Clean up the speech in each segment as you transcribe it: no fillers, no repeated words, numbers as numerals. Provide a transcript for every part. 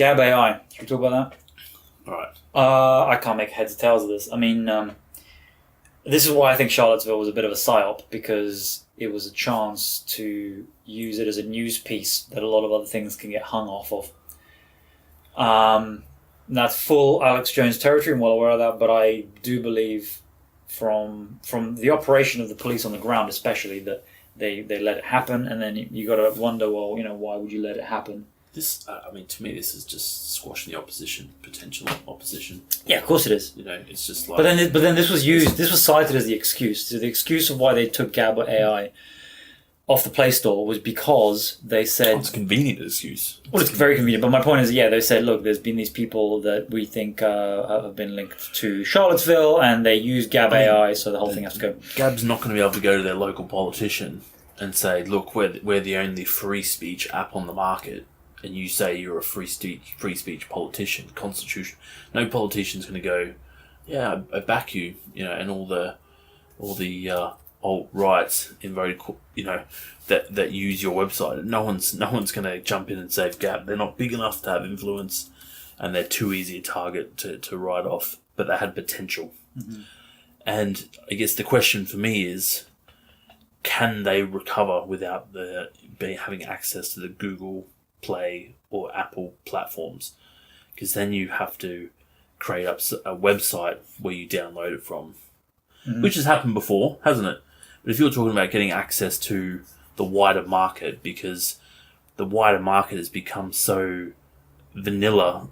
Gab.ai. Should we talk about that? All right. I can't make heads or tails of this. I mean, this is why I think Charlottesville was a bit of a psyop, because it was a chance to use it as a news piece that a lot of other things can get hung off of. That's full Alex Jones territory. I'm well aware of that, but I do believe from the operation of the police on the ground, especially, that they let it happen, and then you got to wonder, well, why would you let it happen? This, to me, this is just squashing the opposition, potential opposition. Yeah, of course it is. It's just like. But then this was used. This was cited as the excuse. So the excuse of why they took Gab.ai off the Play Store was because they said it's a convenient excuse. Well, it's very convenient. But my point is, they said, look, there's been these people that we think have been linked to Charlottesville, and they use Gab.ai, so the whole thing has to go. Gab's not going to be able to go to their local politician and say, look, we're the only free speech app on the market. And you say you're a free speech politician, constitution. No politician's going to go, yeah, I back you, and all the alt-rights inverted, that use your website. No one's going to jump in and save Gab. They're not big enough to have influence, and they're too easy a target to write off. But they had potential, and I guess the question for me is, can they recover without having access to the Google Play or Apple platforms? Because then you have to create up a website where you download it from, which has happened before, hasn't it? But if you're talking about getting access to the wider market, because the wider market has become so vanilla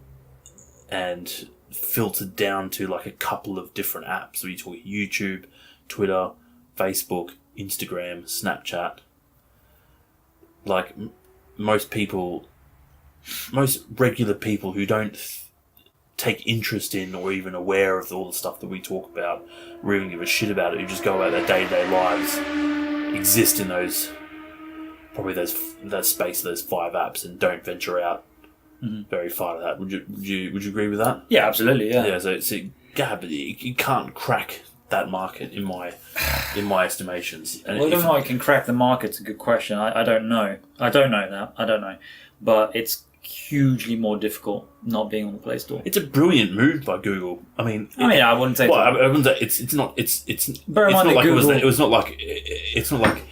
and filtered down to like a couple of different apps. So you talk YouTube, Twitter, Facebook, Instagram, Snapchat. Like most regular people who don't take interest in or even aware of all the stuff that we talk about, or even give a shit about it, who just go about their day-to-day lives, exist in that space of those 5 apps and don't venture out very far to that. Would you agree with that? Yeah, absolutely. Yeah. Yeah. So Gab, you can't crack that market in my estimations. And whether or not I can crack the market's a good question. I don't know. I don't know. But it's hugely more difficult not being on the Play Store. It's a brilliant move by Google. I wouldn't say. Well, I wouldn't say it's not. It's. Bear in mind that Google. It's not like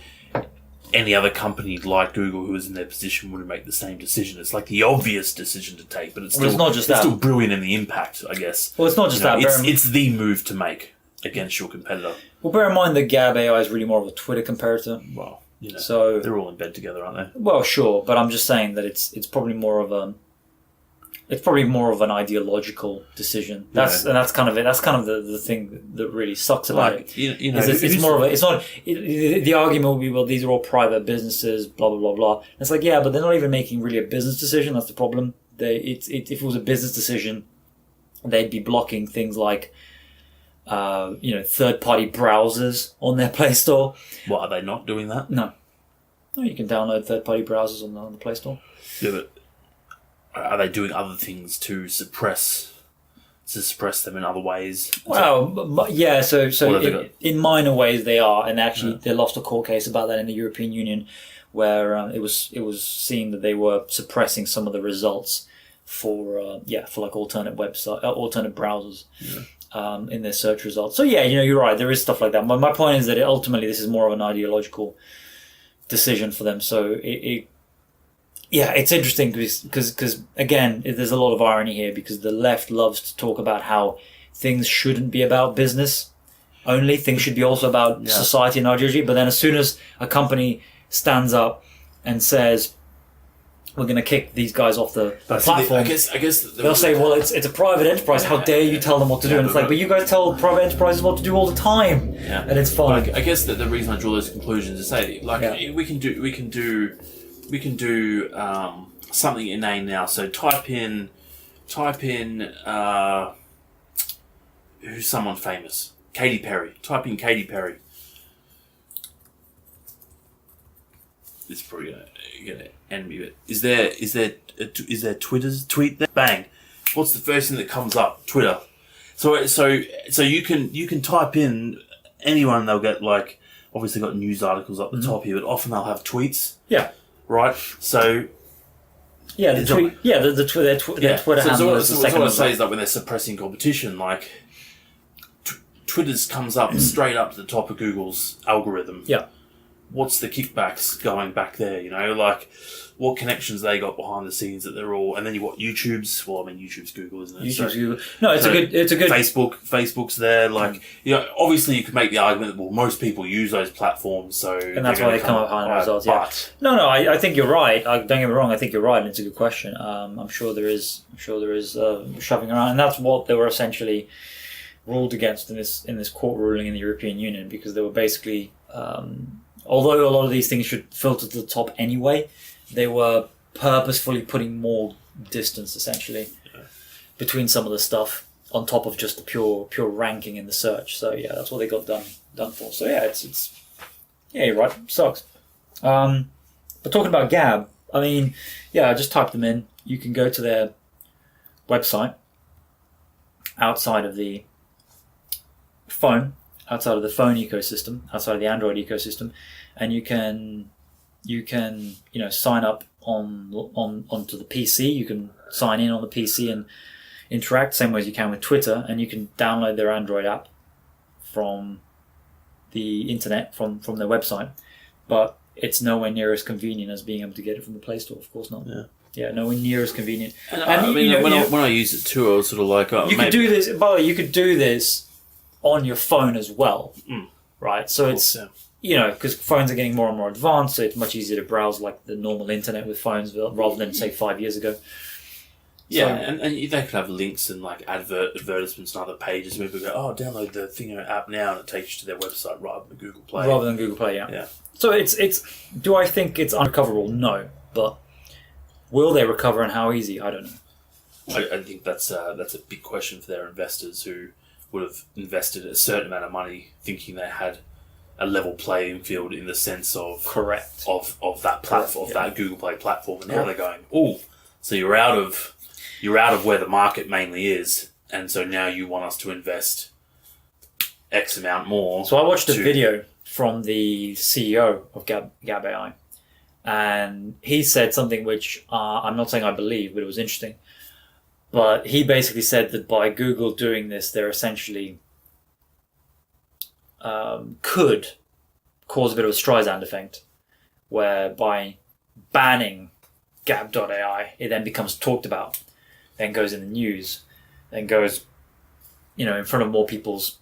any other company like Google who is in their position would make the same decision. It's like the obvious decision to take, but it's not just that. It's still brilliant in the impact, I guess. Well, it's not just that. It's the move to make against your competitor. Well, bear in mind that Gab.ai is really more of a Twitter comparator. Well, so they're all in bed together, aren't they? Well, sure, but I'm just saying that it's probably more of an ideological decision. That's kind of it. That's kind of the thing that really sucks about it. It's more of a. It's not. The argument will be, well, these are all private businesses, blah blah blah blah. And it's like, yeah, but they're not even making really a business decision. That's the problem. If it was a business decision, they'd be blocking things like, third-party browsers on their Play Store. What, are they not doing that? No, you can download third-party browsers on the Play Store. Yeah, but are they doing other things to suppress them in other ways? Well, yeah. So in minor ways they are, and actually they lost a court case about that in the European Union, where it was seen that they were suppressing some of the results for like alternate browsers. Yeah. In their search results. So you're right, there is stuff like that. My point is that ultimately this is more of an ideological decision for them. So it's interesting because again, there's a lot of irony here, because the left loves to talk about how things shouldn't be about business only. Things should be also about society and ideology. But then as soon as a company stands up and says, we're going to kick these guys off the platform, I guess they'll say, well, it's a private enterprise. How dare you tell them what to do? And it's like, but you guys tell private enterprises what to do all the time, and it's fine. I guess that the reason I draw those conclusions is say, we can do something inane now. So type in who's someone famous? Katy Perry. Type in Katy Perry. It's probably gonna end me. But is there Twitter's tweet there? Bang! What's the first thing that comes up? Twitter. So you can type in anyone, and they'll get like, obviously got news articles up the top here, but often they'll have tweets. Yeah. Right. So Yeah, the tweet. Yeah, their Twitter handle is the second what one. I say is that when they're suppressing competition, like Twitter's comes up straight up to the top of Google's algorithm. Yeah. What's the kickbacks going back there? You know, like what connections they got behind the scenes that they're all, and then you got YouTube's. Well, I mean, YouTube's Google, isn't it? YouTube's Google. No, it's a good. Facebook's there. Like, you know, obviously you could make the argument that most people use those platforms, so and that's why they come up high in results. Yeah. No, I think you're right. Don't get me wrong. I think you're right, and it's a good question. I'm sure there is shoving around, and that's what they were essentially ruled against in this court ruling in the European Union, because they were basically. Although a lot of these things should filter to the top anyway, they were purposefully putting more distance, essentially, between some of the stuff on top of just the pure ranking in the search. So yeah, that's what they got done for. So yeah, it's you're right. It sucks. But talking about Gab, I mean, yeah, I just typed them in. You can go to their website outside of the phone ecosystem, outside of the Android ecosystem, and you can sign up onto the PC. You can sign in on the PC and interact same way as you can with Twitter, and you can download their Android app from the internet from their website. But it's nowhere near as convenient as being able to get it from the Play Store. Of course not. Yeah, nowhere near as convenient. And I mean, when I use it too, I was sort of like, could do this. By the way, you could do this on your phone as well, right? So it's because phones are getting more and more advanced, so it's much easier to browse like the normal internet with phones rather than say 5 years ago. Yeah, and they could have links and like advertisements and other pages where people go, download the Thingo app now, and it takes you to their website rather than Google Play. Yeah. So it's. Do I think it's unrecoverable? No, but will they recover, and how easy? I don't know. I think that's a big question for their investors who would have invested a certain amount of money thinking they had a level playing field in the sense of of that platform, that Google Play platform, and now they're going, so you're out of where the market mainly is, and so now you want us to invest X amount more. So I watched a video from the CEO of Gab.ai, and he said something which I'm not saying I believe, but it was interesting. But he basically said that by Google doing this, they're essentially could cause a bit of a Streisand effect, where by banning Gab.ai, it then becomes talked about, then goes in the news, then goes, in front of more people's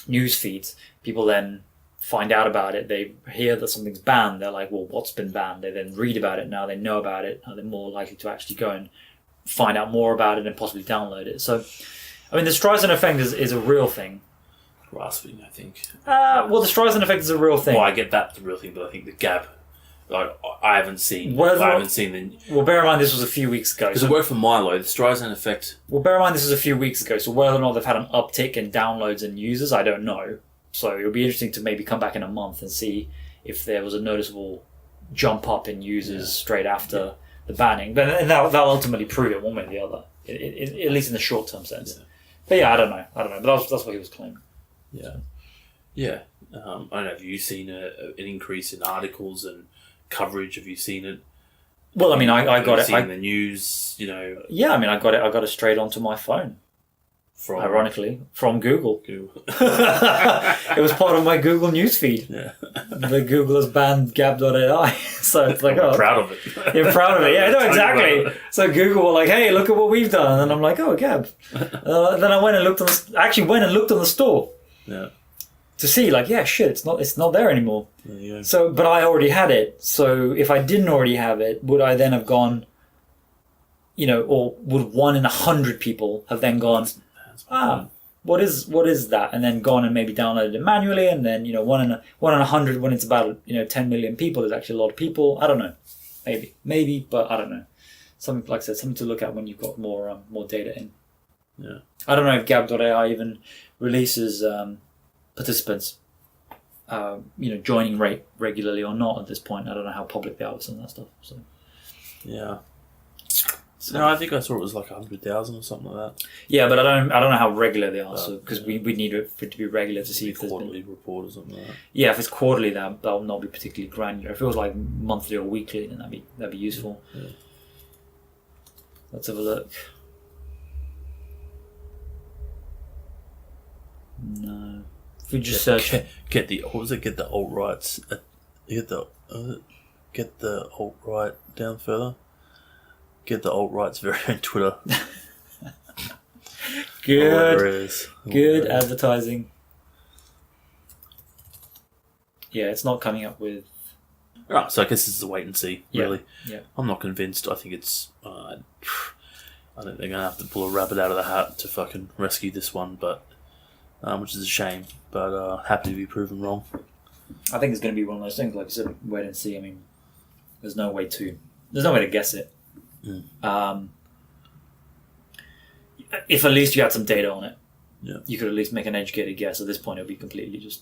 news feeds. People then find out about it. They hear that something's banned. They're like, well, what's been banned? They then read about it. Now they know about it. Now they're more likely to actually go and find out more about it and possibly download it. So, I mean, the Streisand effect is a real thing. Grasping, I think. Well, the Streisand effect is a real thing. Well, I get that's the real thing, but I think the Gab, like, I haven't seen the... Well, bear in mind this was a few weeks ago. Because it worked for Milo, the Streisand effect... Well, bear in mind this was a few weeks ago, so whether or not they've had an uptick in downloads and users, I don't know. So it'll be interesting to maybe come back in a month and see if there was a noticeable jump up in users straight after the banning. But that'll ultimately prove it one way or the other, at least in the short-term sense. Yeah. But yeah, I don't know. But that's what he was claiming. Yeah. Yeah. I don't know, have you seen an increase in articles and coverage? Have you seen it? Well, I mean, I got it. In the news, Yeah, I mean, I got it straight onto my phone. Ironically, from Google. It was part of my Google newsfeed. Yeah. The Google has banned Gab.ai. So it's like, I'm proud of it. You're proud of it. Yeah, no, exactly. So Google were like, hey, look at what we've done. And I'm like, oh, Gab. Then I went and looked on the store. Yeah. To see, like, yeah, shit, it's not there anymore. Yeah. So, but I already had it. So if I didn't already have it, would I then have gone, or would 1 in 100 people have then gone, what is that? And then gone and maybe downloaded it manually, and then 1 in 100 when it's about 10 million people is actually a lot of people. I don't know, maybe, but I don't know. Something like I said, something to look at when you've got more data in. Yeah, I don't know if Gab.ai even releases participants, joining rate regularly or not at this point. I don't know how public they are with some of that stuff. So yeah. No, I think I saw it was like 100,000 or something like that. Yeah, but I don't know how regular they are. So because we need it for it to be regular to see if there's quarterly report or something like that. Yeah, if it's quarterly, that'll not be particularly granular. If it was like monthly or weekly, then that'd be useful. Let's have a look. No. If we just search... Get the alt-rights... Get the alt-right down further. Get the alt-rights very on Twitter. Good advertising. Yeah, it's not coming up with... Right, so I guess this is a wait and see, really. Yeah. I'm not convinced. I think it's... I think they're going to have to pull a rabbit out of the hat to fucking rescue this one, but which is a shame. But happy to be proven wrong. I think it's going to be one of those things, like you said, wait and see. I mean, there's no way to guess it. If at least you had some data on it, you could at least make an educated guess. At this point, it would be completely just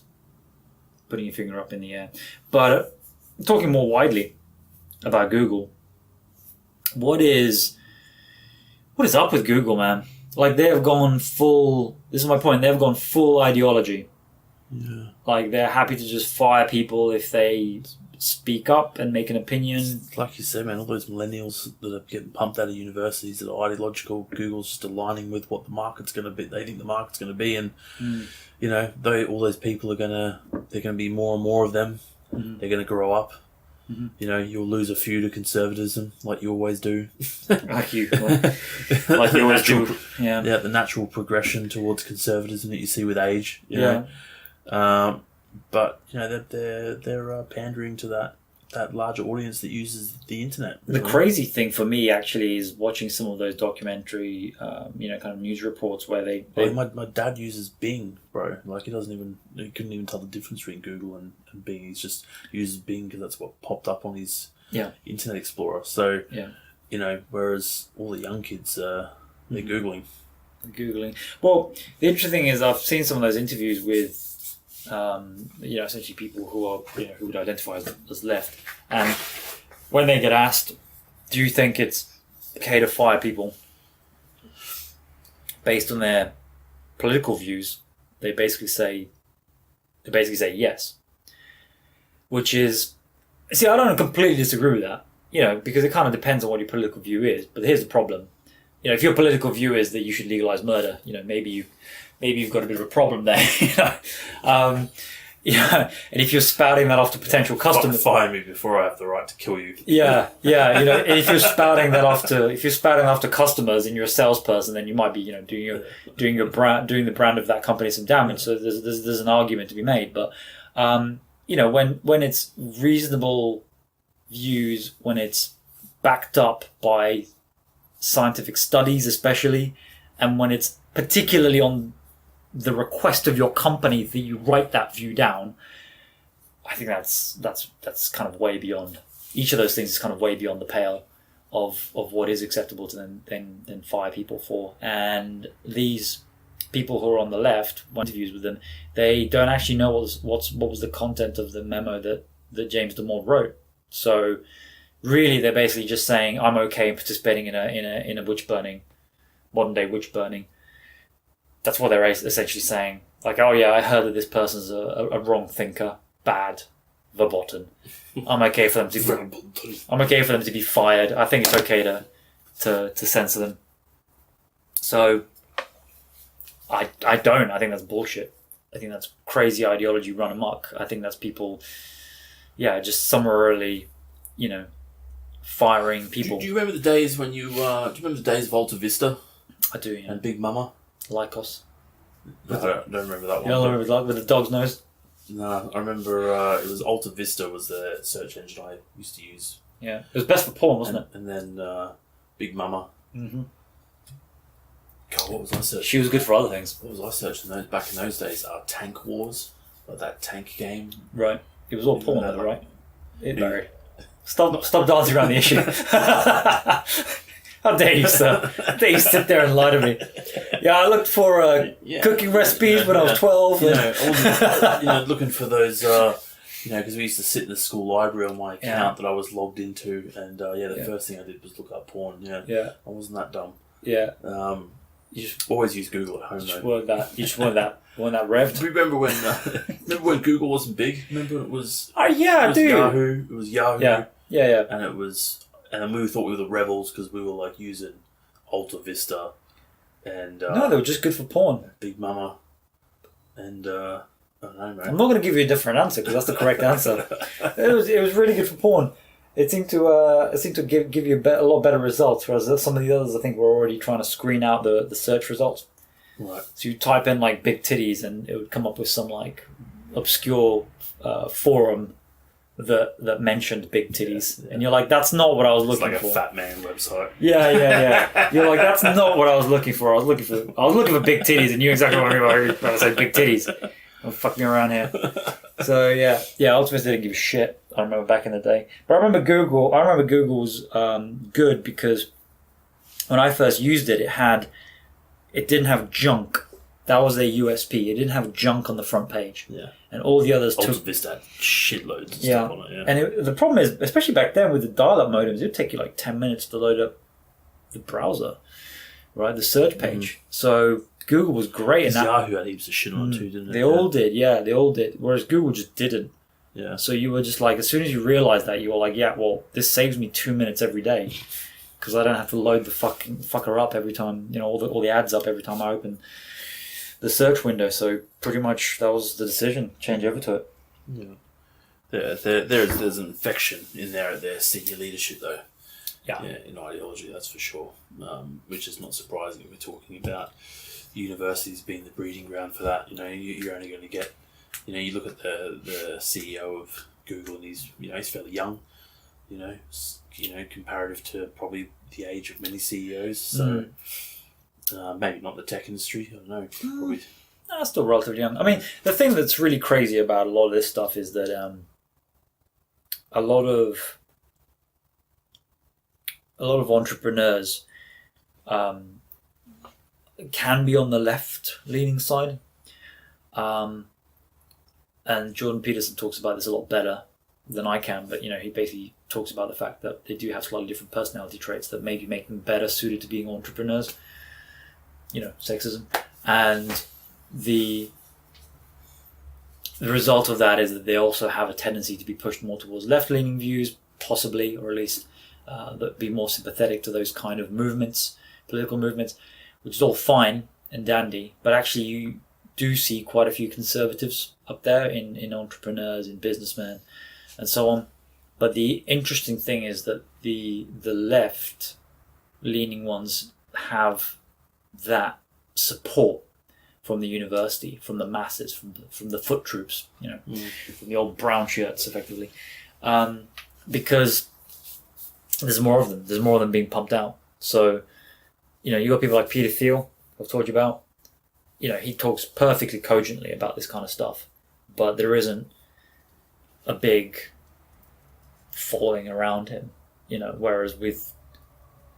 putting your finger up in the air. But talking more widely about Google, what is up with Google, man? Like, they have gone full... This is my point. They've gone full ideology. Yeah. Like, they're happy to just fire people if they speak up and make an opinion. Like you said, man, all those millennials that are getting pumped out of universities that are ideological, Google's just aligning with what the market's going to be. They think the market's going to be, and you know, all those people they're going to be more and more of them. They're going to grow up. You know, you'll lose a few to conservatism, like you always do. like you always do. Yeah, the natural progression towards conservatism that you see with age. You know? But you know, they're pandering to that larger audience that uses the internet. The crazy thing for me actually is watching some of those documentary, kind of news reports where they my dad uses Bing, bro. Like he couldn't even tell the difference between Google and Bing. He just uses Bing because that's what popped up on his Internet Explorer. So you know, whereas all the young kids they're Googling. Well, the interesting thing is I've seen some of those interviews with essentially people who are, who would identify as left, and when they get asked, do you think it's okay to fire people based on their political views, they basically say yes, which is, see, I don't completely disagree with that, because it kind of depends on what your political view is. But here's the problem: if your political view is that you should legalize murder, maybe you've got a bit of a problem there, and if you're spouting that off to potential customers, fire me before I have the right to kill you. And if you're spouting that off to customers and you're a salesperson, then you might be, doing the brand of that company some damage. So there's an argument to be made, but when it's reasonable views, when it's backed up by scientific studies, especially, and when it's particularly on the request of your company that you write that view down, I think that's kind of way beyond. Each of those things is kind of way beyond the pale of what is acceptable to then fire people for. And these people who are on the left, when interviews with them, they don't actually know what was the content of the memo that James Damore wrote. So really, they're basically just saying, I'm okay participating in a witch burning, modern day witch burning. That's what they're essentially saying. Like, oh yeah, I heard that this person's a wrong thinker, bad, verboten. I'm okay for them to be fired. I think it's okay to censor them. So I think that's bullshit. I think that's crazy ideology run amok. I think that's people, just summarily, firing people. Do you remember the days when do you remember the days of Alta Vista? I do, yeah. And Big Mama? Lycos. No, I don't remember that one. You don't remember with the dog's nose? No, I remember it was Alta Vista was the search engine I used to use. Yeah, it was best for porn, wasn't it? And then Big Mama. Mm-hmm. God, what was I searching? She was good for other things. What was I searching back in those days? Tank Wars, like that tank game. Right. It was all porn, though, right? It varied. Stop dancing around the issue. How dare you, sir? How dare you sit there and lie to me? Yeah, I looked for cooking recipes when I was 12. Looking for those, because we used to sit in the school library on my account that I was logged into, and the first thing I did was look up porn. Yeah. I wasn't that dumb. Yeah. You just always use Google at home, though. You just want that revved. Do you remember when Google wasn't big? Remember when it was... Oh, yeah, I do. Yahoo. It was Yahoo. Yeah. And it was... And we thought we were the rebels because we were like using Alta Vista, and no, they were just good for porn. Big Mama, and I don't know, mate. I'm not going to give you a different answer because that's the correct answer. It was really good for porn. It seemed to give you a lot better results, whereas some of the others I think were already trying to screen out the search results. Right. So you type in like big titties and it would come up with some like obscure forum that mentioned big titties, and you're like, that's not what I was looking for. It's like a fat man website. Yeah. You're like, that's not what I was looking for. I was looking for big titties, and you exactly what I mean when I said big titties. Don't fuck me around here. So yeah. Ultimately didn't give a shit. I remember back in the day, but I remember Google's good because when I first used it, it didn't have junk. That was their USP. It didn't have junk on the front page. Yeah. And all the others Alta Vista had shitloads of stuff on it. Yeah. And the problem is, especially back then with the dial-up modems, it would take you like 10 minutes to load up the browser, right? The search page. So Google was great in that. Yahoo had heaps of shit on it too, didn't it? They all did, yeah. They all did. Whereas Google just didn't. Yeah. So you were just like, as soon as you realized that, you were like, yeah, well, this saves me 2 minutes every day because I don't have to load the fucker up every time, all the ads up every time I open the search window. So pretty much that was the decision. Change over to it. Yeah. There's an infection in there at their senior leadership, though. Yeah. In ideology, that's for sure. Which is not surprising if we're talking about universities being the breeding ground for that. You're only going to get. You look at the CEO of Google, and he's fairly young. Comparative to probably the age of many CEOs. So maybe not the tech industry. I don't know. Probably. No, still relatively young. I mean, the thing that's really crazy about a lot of this stuff is that a lot of entrepreneurs can be on the left-leaning side. And Jordan Peterson talks about this a lot better than I can, but he basically talks about the fact that they do have slightly different personality traits that maybe make them better suited to being entrepreneurs. Sexism. And the result of that is that they also have a tendency to be pushed more towards left-leaning views, possibly, or at least that be more sympathetic to those kind of movements, political movements, which is all fine and dandy, but actually you do see quite a few conservatives up there in entrepreneurs, in businessmen, and so on. But the interesting thing is that the left-leaning ones have that support from the university, from the masses, from the foot troops, from the old brown shirts, effectively, because there's more of them. There's more of them being pumped out. So, you got people like Peter Thiel, I've told you about. He talks perfectly cogently about this kind of stuff, but there isn't a big following around him, whereas with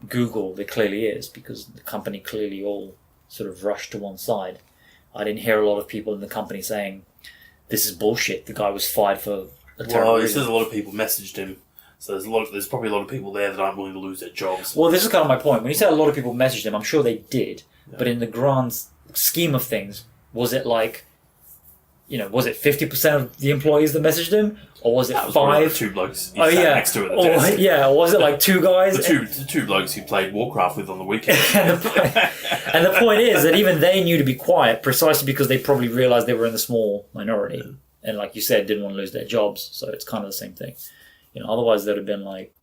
Google, there clearly is, because the company clearly all sort of rushed to one side. I didn't hear a lot of people in the company saying, this is bullshit, the guy was fired for a terrible reason. He says a lot of people messaged him, so there's probably a lot of people there that aren't willing to lose their jobs. Well, this is kind of my point. When you say a lot of people messaged him, I'm sure they did, but in the grand scheme of things, was it like, was it 50% of the employees that messaged him, or was it 5? Two blokes next to it at the desk. Or was it like 2 guys? The two blokes he played Warcraft with on the weekend. and the point is that even they knew to be quiet precisely because they probably realised they were in the small minority, and like you said, didn't want to lose their jobs. So it's kind of the same thing. Otherwise they'd have been like,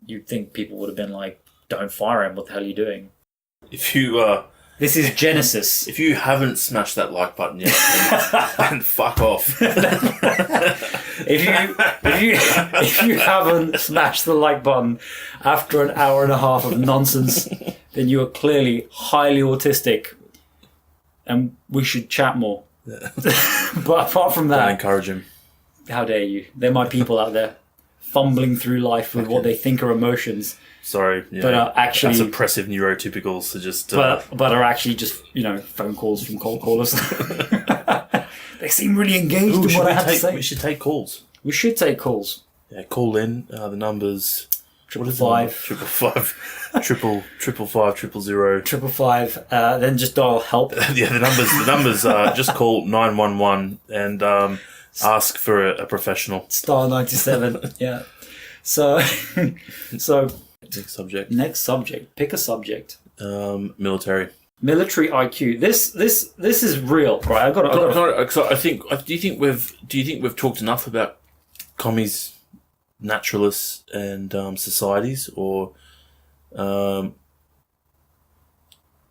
you'd think people would have been like, don't fire him, what the hell are you doing? If you this is Genesis. If you haven't smashed that like button yet, then fuck off. If you haven't smashed the like button after an hour and a half of nonsense, then you are clearly highly autistic, and we should chat more. Yeah. But apart from that, don't encourage him. How dare you? They're my people out there, fumbling through life with what they think are emotions. Sorry, but are actually that's oppressive neurotypicals to just but are actually just phone calls from cold callers. They seem really engaged in what I have to say. We should take calls. We should take calls. Yeah, call in. The numbers 555 555 then just dial help. Yeah, the numbers just call 911 and ask for a professional. Star 97. Yeah. So Next subject. Pick a subject. Military. Military IQ. This is real, right? I've got to. I think. Do you think we've talked enough about commies, naturalists, and societies, or and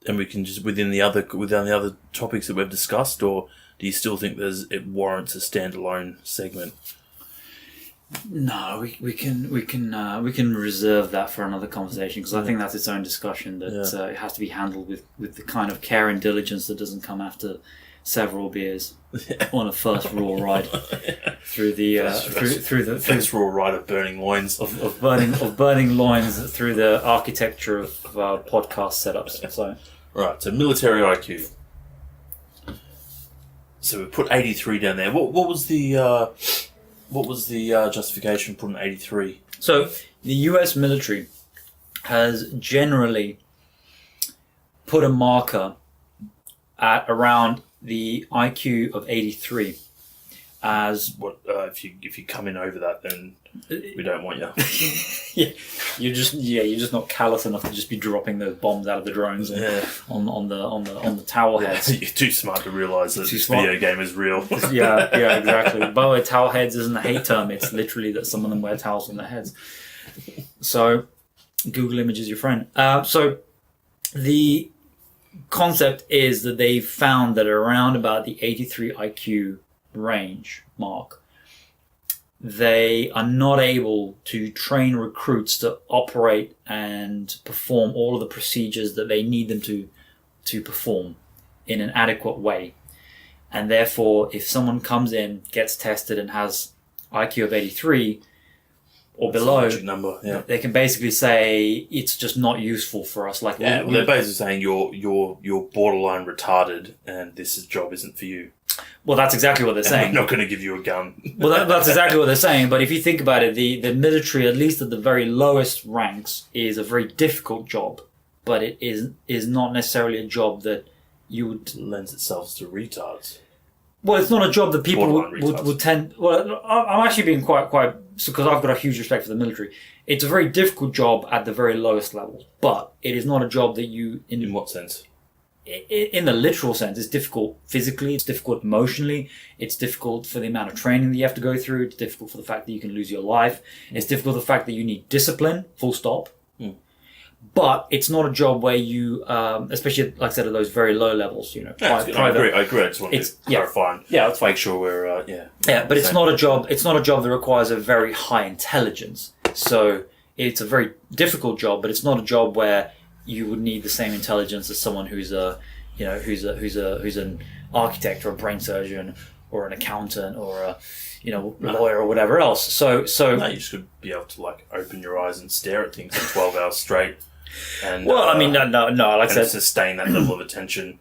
we can just within the other topics that we've discussed, or do you still think it warrants a standalone segment? No, we can reserve that for another conversation, because I think that's its own discussion that it has to be handled with the kind of care and diligence that doesn't come after several beers on a first raw ride through the first raw ride of burning loins of burning loins through the architecture of podcast setups. So right, so military IQ. So we put 83 down there. What was the justification for putting 83? So the US military has generally put a marker at around the IQ of 83 as what if you come in over that, then we don't want you. you're just not callous enough to just be dropping those bombs out of the drones on the towel heads. You're too smart to realise that this video game is real. yeah, exactly. By the way, towel heads isn't a hate term. It's literally that some of them wear towels on their heads. So Google Image is your friend. So the concept is that they've found that around about the 83 IQ range mark, they are not able to train recruits to operate and perform all of the procedures that they need them to perform in an adequate way. And therefore, if someone comes in, gets tested, and has IQ of 83 or below, number, they can basically say it's just not useful for us. Like, they're basically saying you're borderline retarded, and this job isn't for you. Well, that's exactly what they're saying. We're not going to give you a gun. Well, that's exactly what they're saying. But if you think about it, the military, at least at the very lowest ranks, is a very difficult job. But it is not necessarily a job that you would... lends itself to retards. Well, it's not a job that people would tend... Well, I'm actually being quite... Because I've got a huge respect for the military. It's a very difficult job at the very lowest levels. But it is not a job that you... In what sense? In the literal sense, it's difficult physically, it's difficult emotionally, it's difficult for the amount of training that you have to go through, it's difficult for the fact that you can lose your life, it's difficult for the fact that you need discipline, full stop. But it's not a job where you, especially, like I said, at those very low levels, private. I agree. I just wanted to clarify. That's fine. Make sure we're, but it's not a job that requires a very high intelligence. So it's a very difficult job, but it's not a job where you would need the same intelligence as someone who's an architect or a brain surgeon or an accountant or a lawyer or whatever else. So no, you should be able to open your eyes and stare at things for 12 hours straight. And no. Like I said, sustain that level of attention,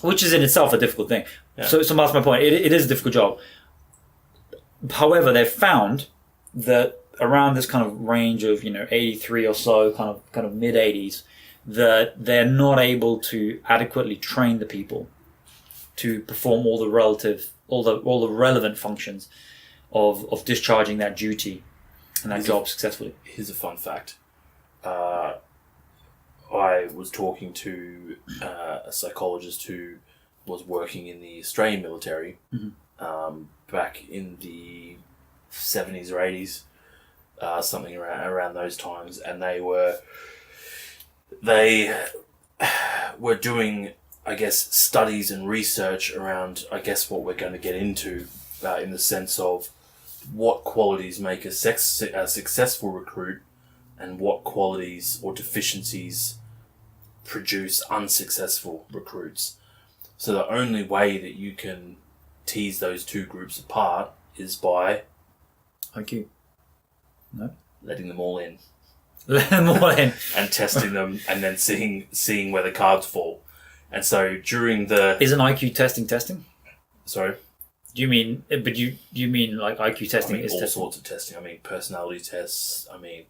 which is in itself a difficult thing. Yeah. So that's my point. It is a difficult job. However, they've found that around this kind of range of 83 or so, kind of mid 80s. That they're not able to adequately train the people to perform all the relevant functions of discharging that duty and that job successfully. Here's a fun fact. I was talking to a psychologist who was working in the Australian military back in the 70s or 80s, something around those times, and they were doing, I guess, studies and research around, I guess, what we're going to get into in the sense of what qualities make a successful recruit and what qualities or deficiencies produce unsuccessful recruits. So the only way that you can tease those two groups apart is by IQ. No? Letting them all in. Let them all in. And testing them and then seeing where the cards fall. And so during the... Isn't IQ testing? Sorry? Do you mean... But you mean like IQ testing is all testing? Sorts of testing. I mean, personality tests. I mean,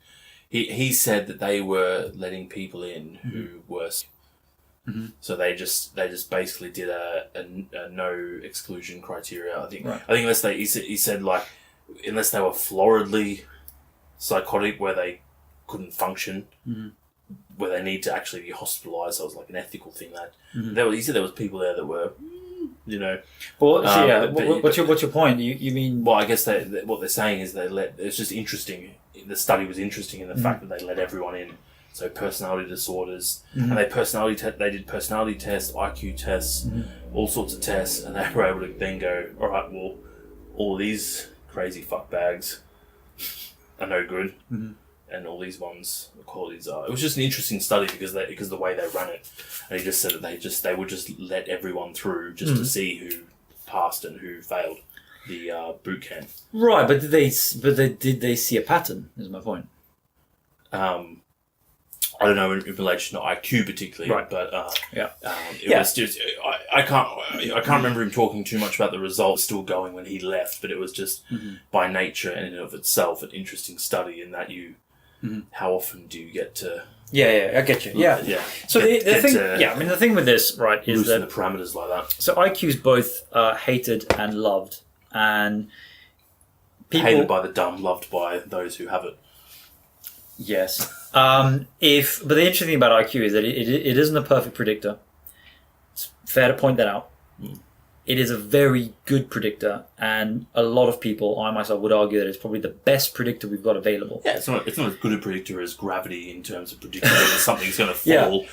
he said that they were letting people in who were... Mm-hmm. So they just basically did a no exclusion criteria. I think right. Unless he said unless they were floridly psychotic where they couldn't function where they need to actually be hospitalised. So it was like an ethical thing. That he said there was people there that were, you know. Well, what's your point? You mean? Well, I guess what they're saying is it's just interesting. The study was interesting in the fact that they let everyone in. So personality disorders, and they did personality tests, IQ tests, all sorts of tests, and they were able to then go, all right, well, all these crazy fuckbags are no good, and all these ones, the qualities are. It was just an interesting study because the way they ran it, and he just said that they would just let everyone through just to see who passed and who failed the boot camp. Right, but did they see a pattern? Is my point. I don't know in relation to IQ particularly, right. But it was just I can't remember him talking too much about the results still going when he left, but it was just by nature and in and of itself an interesting study in that how often do you get to I get you so the thing with this right is loosen that the parameters like that. So IQ is both hated and loved, and people hated by the dumb, loved by those who have it. Yes. But the interesting thing about IQ is that it isn't a perfect predictor. It's fair to point that out. It is a very good predictor, and a lot of people, I myself, would argue that it's probably the best predictor we've got available. Yeah, it's not as good a predictor as gravity in terms of predicting whether something's going to fall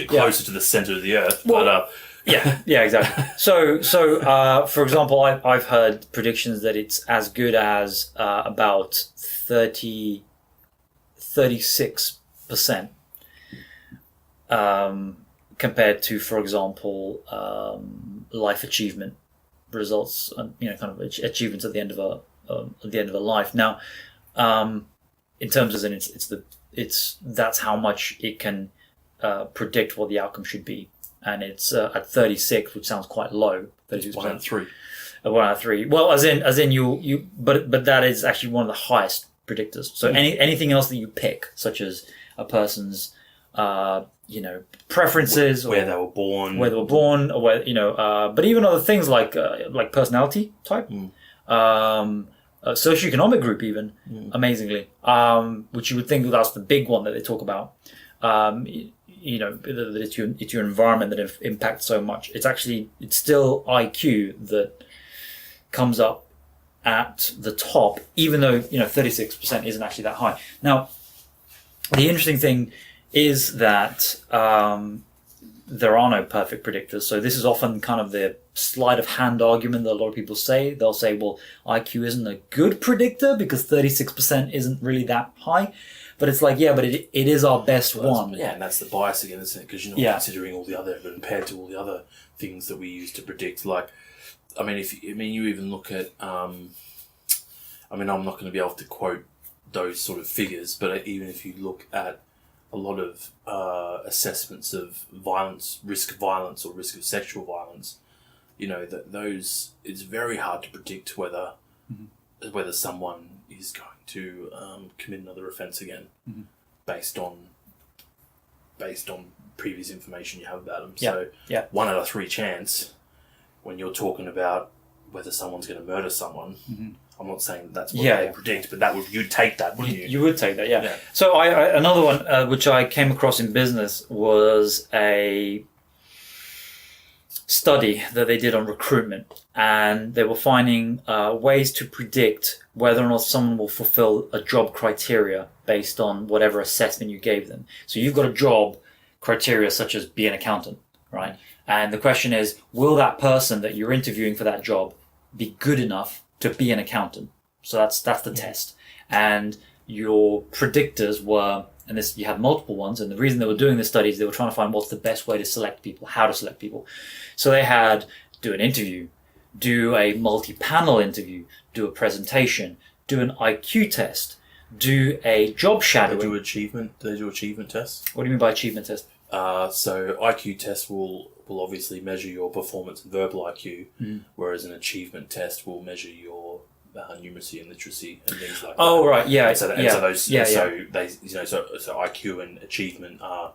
closer to the centre of the Earth. Well, but exactly. So for example, I've heard predictions that it's as good as about 36%, compared to, for example, life achievement results, kind of achievements at the end of a life. Now, in terms of that's how much it can predict what the outcome should be, and it's at 36, which sounds quite low. 36%. 1 out of 3. 1 out of 3. Well, as in you, but that is actually one of the highest predictors. So anything else that you pick, such as a person's preferences, where they were born, or where but even other things like personality type, socioeconomic group, even amazingly, which you would think that's the big one that they talk about. That it's your environment that impacts so much. It's still IQ that comes up at the top, even though 36% isn't actually that high. Now, the interesting thing is that there are no perfect predictors. So this is often kind of the sleight of hand argument that a lot of people say. They'll say, well, IQ isn't a good predictor because 36% isn't really that high. But it's like, but it is our best one. Yeah, and that's the bias again, isn't it? Because you're not considering all the other, compared to all the other things that we use to predict. Like, you even look at, I'm not going to be able to quote those sort of figures, but even if you look at a lot of assessments of violence, risk of violence or risk of sexual violence, those, it's very hard to predict whether someone is going to commit another offence again, based on previous information you have about them. So 1 out of 3 chance when you're talking about whether someone's going to murder someone. I'm not saying that's what they predict, but you'd take that, wouldn't you? You would take that, yeah. So another one which I came across in business was a study that they did on recruitment, and they were finding ways to predict whether or not someone will fulfill a job criteria based on whatever assessment you gave them. So you've got a job criteria such as be an accountant, right? And the question is, will that person that you're interviewing for that job be good enough to be an accountant? So that's the test. And your predictors were, and this, you had multiple ones, and the reason they were doing this study is they were trying to find what's the best way to select people, how to select people. So they had do an interview, do a multi-panel interview, do a presentation, do an IQ test, do a job shadowing. They do achievement tests. What do you mean by achievement test? So IQ test will obviously measure your performance in verbal IQ, whereas an achievement test will measure your numeracy and literacy and things like that. Oh, right, yeah. So IQ and achievement are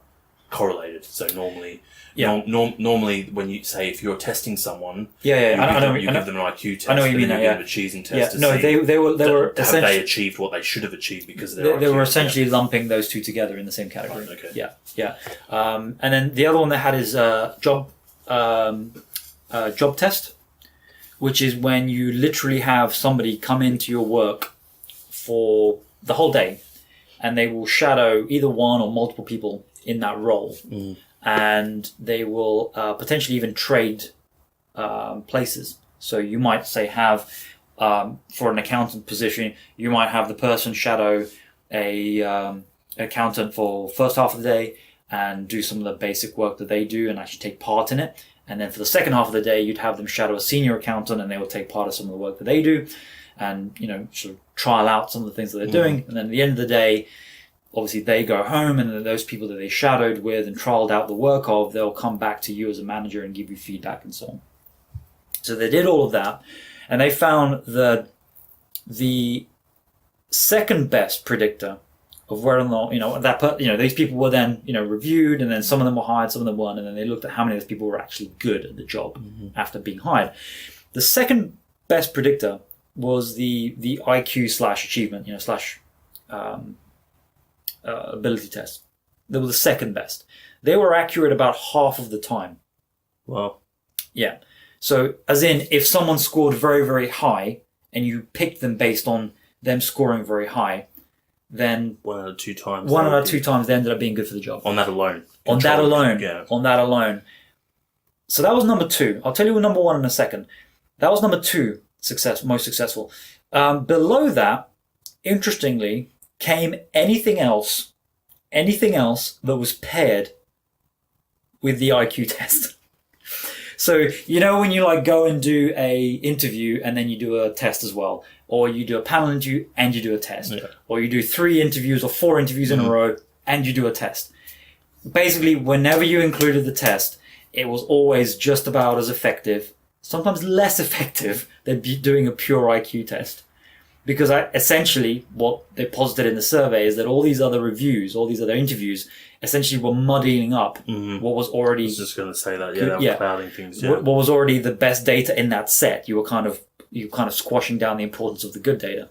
correlated. So normally, Yeah. normally when you say if you're testing someone, you give them an IQ test. I know what you mean. You give them a cheesing test. To see they were have they achieved what they should have achieved because of their they IQ. were essentially lumping those two together in the same category. Right, okay. Yeah. And then the other one they had is job test, which is when you literally have somebody come into your work for the whole day, and they will shadow either one or multiple people in that role, and they will potentially even trade places. So you might say have for an accountant position, you might have the person shadow a accountant for first half of the day and do some of the basic work that they do and actually take part in it. And then for the second half of the day, you'd have them shadow a senior accountant and they will take part of some of the work that they do and, sort of trial out some of the things that they're doing. And then at the end of the day, obviously they go home and then those people that they shadowed with and trialed out the work of, they'll come back to you as a manager and give you feedback and so on. So they did all of that and they found that the second best predictor of whether or not, these people were then, reviewed, and then some of them were hired, some of them weren't, and then they looked at how many of those people were actually good at the job after being hired. The second best predictor was the IQ/achievement, ability test. They were the second best. They were accurate about half of the time. Wow. Yeah. So, as in, if someone scored very, very high, and you picked them based on them scoring very high, then 1 out of 2 times. 1 out of 2 times they ended up being good for the job. On that alone. On that alone. So that was number 2. I'll tell you number 1 in a second. That was number 2 most successful. Below that, interestingly, came anything else that was paired with the IQ test. So, when you go and do a interview and then you do a test as well, or you do a panel interview and you do a test, or you do 3 interviews or 4 interviews in a row and you do a test. Basically, whenever you included the test, it was always just about as effective, sometimes less effective than doing a pure IQ test. Because essentially what they posited in the survey is that all these other reviews, all these other interviews, essentially were muddying up what was already... I was just going to say that, they were clouding things. What was already the best data in that set. You were kind of squashing down the importance of the good data.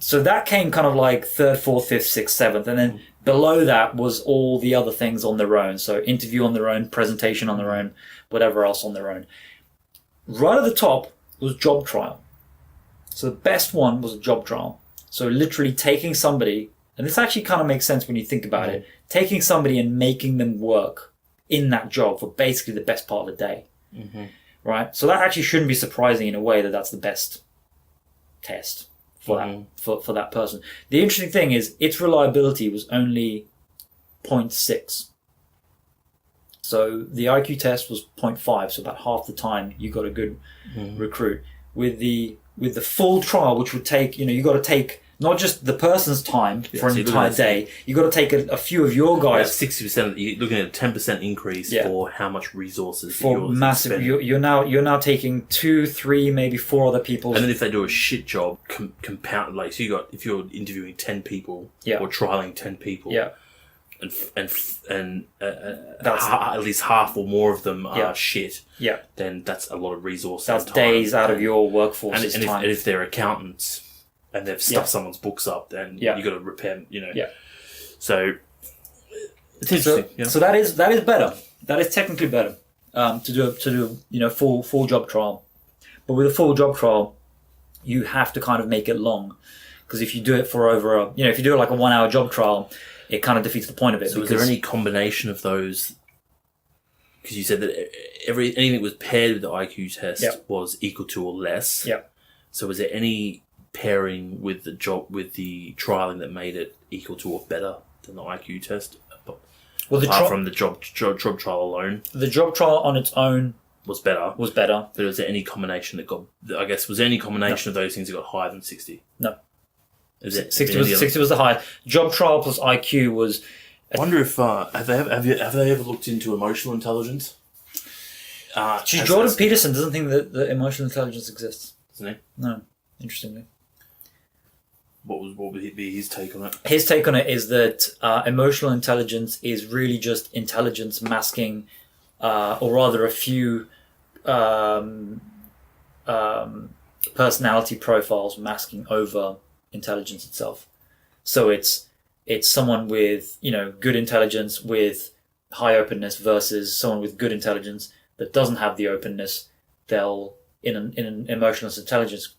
So that came kind of like 3rd, 4th, 5th, 6th, 7th. And then below that was all the other things on their own. So interview on their own, presentation on their own, whatever else on their own. Right at the top was job trial. So the best one was a job trial. So literally taking somebody, and this actually kind of makes sense when you think about it, taking somebody and making them work in that job for basically the best part of the day. Right? So that actually shouldn't be surprising in a way that that's the best test for that person. The interesting thing is its reliability was only 0.6. So the IQ test was 0.5, so about half the time you got a good recruit. With the full trial, which would take, you got to take not just the person's time for an entire day, you got to take a few of your guys. 60%. You're looking at a 10% increase for how much resources for massive. You're now taking 2, 3, maybe 4 other people. And then if they do a shit job, compound so if you're interviewing 10 people or trialing 10 people, and at least half or more of them are shit, then that's a lot of resources. That's days out of your workforce's time. And if they're accountants and they've stuffed someone's books up, then you got to repair. So it's interesting. So that is better. That is technically better to do full job trial. But with a full job trial, you have to kind of make it long, because if you do it for over if you do it like a 1 hour job trial, it kind of defeats the point of it. So is there any combination of those? Because you said that anything that was paired with the IQ test was equal to or less. Yeah. So was there any pairing with the trialing that made it equal to or better than the IQ test? Well, apart from the job trial alone, the job trial on its own was better. But was there any combination that got? I guess was there any combination of those things that got higher than 60? No. 60 was the high. Job trial plus IQ was. I wonder if have they ever looked into emotional intelligence? Jordan Peterson doesn't think that emotional intelligence exists. Doesn't he? No, interestingly. What would be his take on it? His take on it is that emotional intelligence is really just intelligence masking, or rather a few personality profiles masking over intelligence itself. So it's someone with good intelligence with high openness versus someone with good intelligence that doesn't have the openness. They'll in an emotional intelligence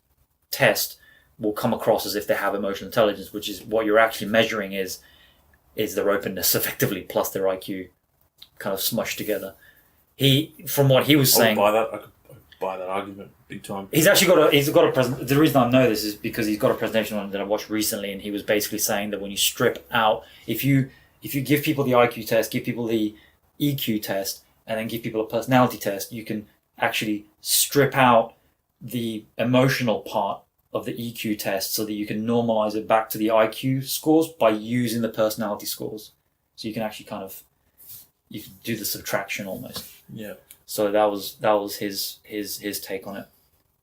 test will come across as if they have emotional intelligence, which is what you're actually measuring is their openness effectively plus their IQ kind of smushed together. From what he was saying, I could buy that argument big time. He's got a present. The reason I know this is because he's got a presentation on that I watched recently, and he was basically saying that when you strip out, if you give people the IQ test, give people the EQ test, and then give people a personality test, you can actually strip out the emotional part of the EQ test so that you can normalize it back to the IQ scores by using the personality scores. So you can actually you can do the subtraction almost. Yeah. So that was his take on it.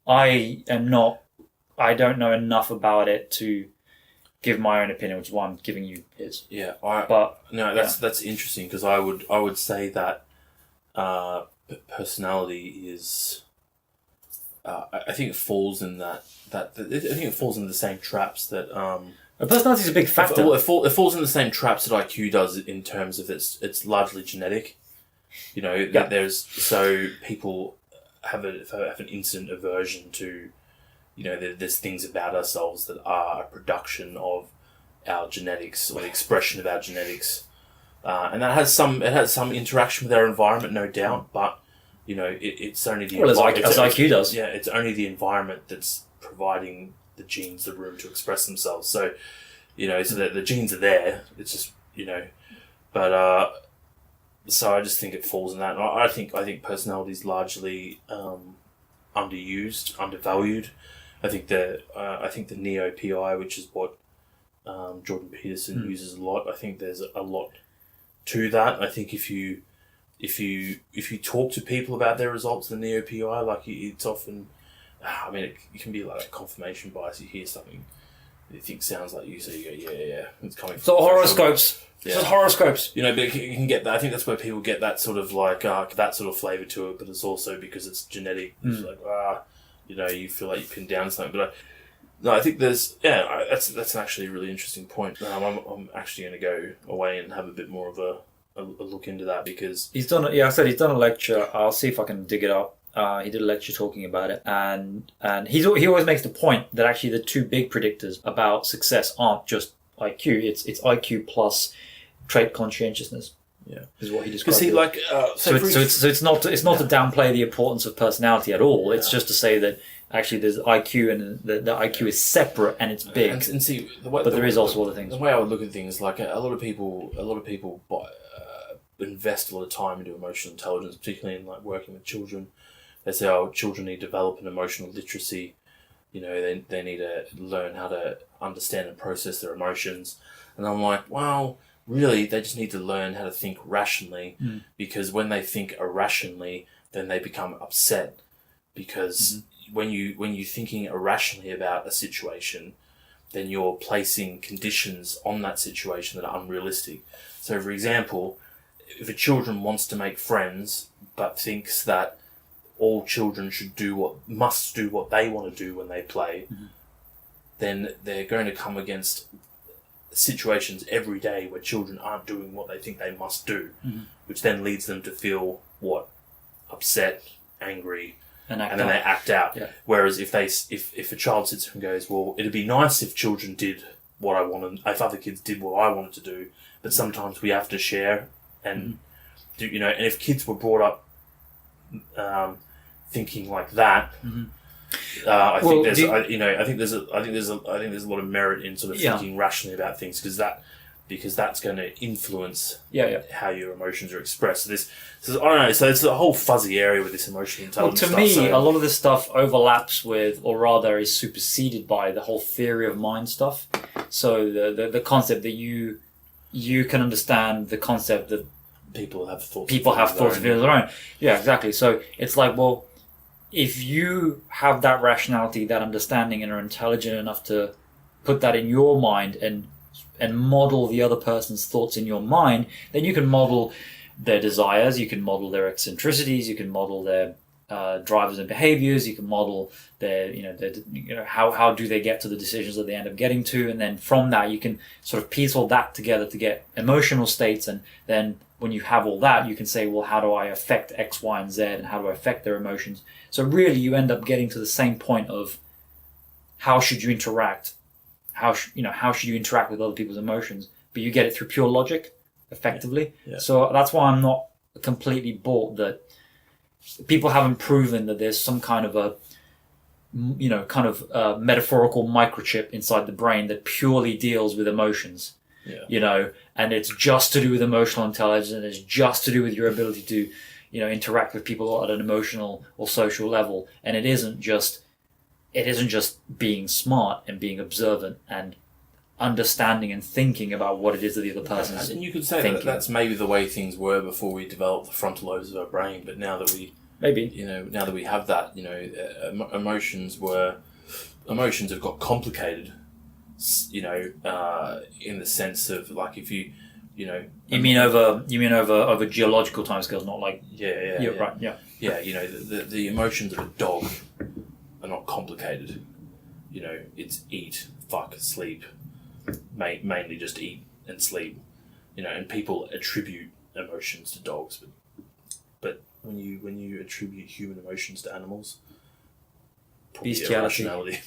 I don't know enough about it to give my own opinion, which is why I'm giving you his. Yeah, that's interesting because I would say that personality is. I think it falls in I think it falls in the same traps that. Personality is a big factor. It falls in the same traps that IQ does in terms of it's largely genetic. That so people have an instant aversion to, there's things about ourselves that are a production of our genetics or the expression of our genetics, and that has some interaction with our environment, no doubt. But it's only the as IQ does. Yeah, it's only the environment that's providing the genes the room to express themselves. So, so that the genes are there. It's just but. So I just think it falls in that. And I think personality is largely underused, undervalued. I think the Neo.pi, which is what Jordan Peterson uses a lot. I think there's a lot to that. I think if you talk to people about their results in the Neo.pi, like it's often, it can be like a confirmation bias. You hear something you think sounds like you, so you go, yeah, it's coming. So horoscopes. Yeah. It's just horoscopes. But you can get that. I think that's where people get that sort of that sort of flavour to it, but it's also because it's genetic. It's like, you feel like you pin down something. But I think there's, that's actually a really interesting point. I'm actually going to go away and have a bit more of a look into that because... He's done a lecture. I'll see if I can dig it up. He did a lecture talking about it, and he always makes the point that actually the two big predictors about success aren't just IQ. It's IQ plus trait conscientiousness. Yeah, is what he describes. So it's not to downplay the importance of personality at all. Yeah. It's just to say that actually there's IQ and the IQ is separate and it's big. And see, there is also other things. The way I would look at things, like a lot of people invest a lot of time into emotional intelligence, particularly in working with children. They say, children need to develop an emotional literacy. They need to learn how to understand and process their emotions. And I'm like, well, really, they just need to learn how to think rationally, because when they think irrationally, then they become upset. Because when you're thinking irrationally about a situation, then you're placing conditions on that situation that are unrealistic. So, for example, if a children wants to make friends but thinks that all children must do what they want to do when they play, then they're going to come against situations every day where children aren't doing what they think they must do, which then leads them to feel upset, angry, and then they act out. Yeah. Whereas if a child sits there and goes, well, it'd be nice if children did what I wanted, if other kids did what I wanted to do, but sometimes we have to share and do, and if kids were brought up thinking like that, I think there's a lot of merit in sort of thinking rationally about things because that's going to influence how your emotions are expressed. So I don't know. So it's a whole fuzzy area with this emotional intelligence. Well, to me, a lot of this stuff overlaps with, or rather, is superseded by the whole theory of mind stuff. So the concept that you can understand the concept that people have thoughts of their own. Yeah, exactly. So it's like, well, if you have that rationality, that understanding, and are intelligent enough to put that in your mind and model the other person's thoughts in your mind, then you can model their desires, you can model their eccentricities, you can model their drivers and behaviors, you can model their, how do they get to the decisions that they end up getting to, and then from that you can sort of piece all that together to get emotional states, and then when you have all that, you can say, well, how do I affect X, Y, and Z, and how do I affect their emotions? So really, you end up getting to the same point of how should you interact, how should you interact with other people's emotions, but you get it through pure logic, effectively. Yeah. So that's why I'm not completely bought that people haven't proven that there's some kind of a metaphorical microchip inside the brain that purely deals with emotions. Yeah. And it's just to do with emotional intelligence, and it's just to do with your ability to, interact with people at an emotional or social level. And it isn't just being smart and being observant and understanding and thinking about what it is that the other person is. And you could say that that's maybe the way things were before we developed the frontal lobes of our brain, but now that we now that we have that, emotions have got complicated, in the sense of like if you you mean over geological timescales, not like right the emotions of a dog are not complicated. It's eat, fuck, sleep, mainly just eat and sleep, and people attribute emotions to dogs, but when you attribute human emotions to animals, bestiality.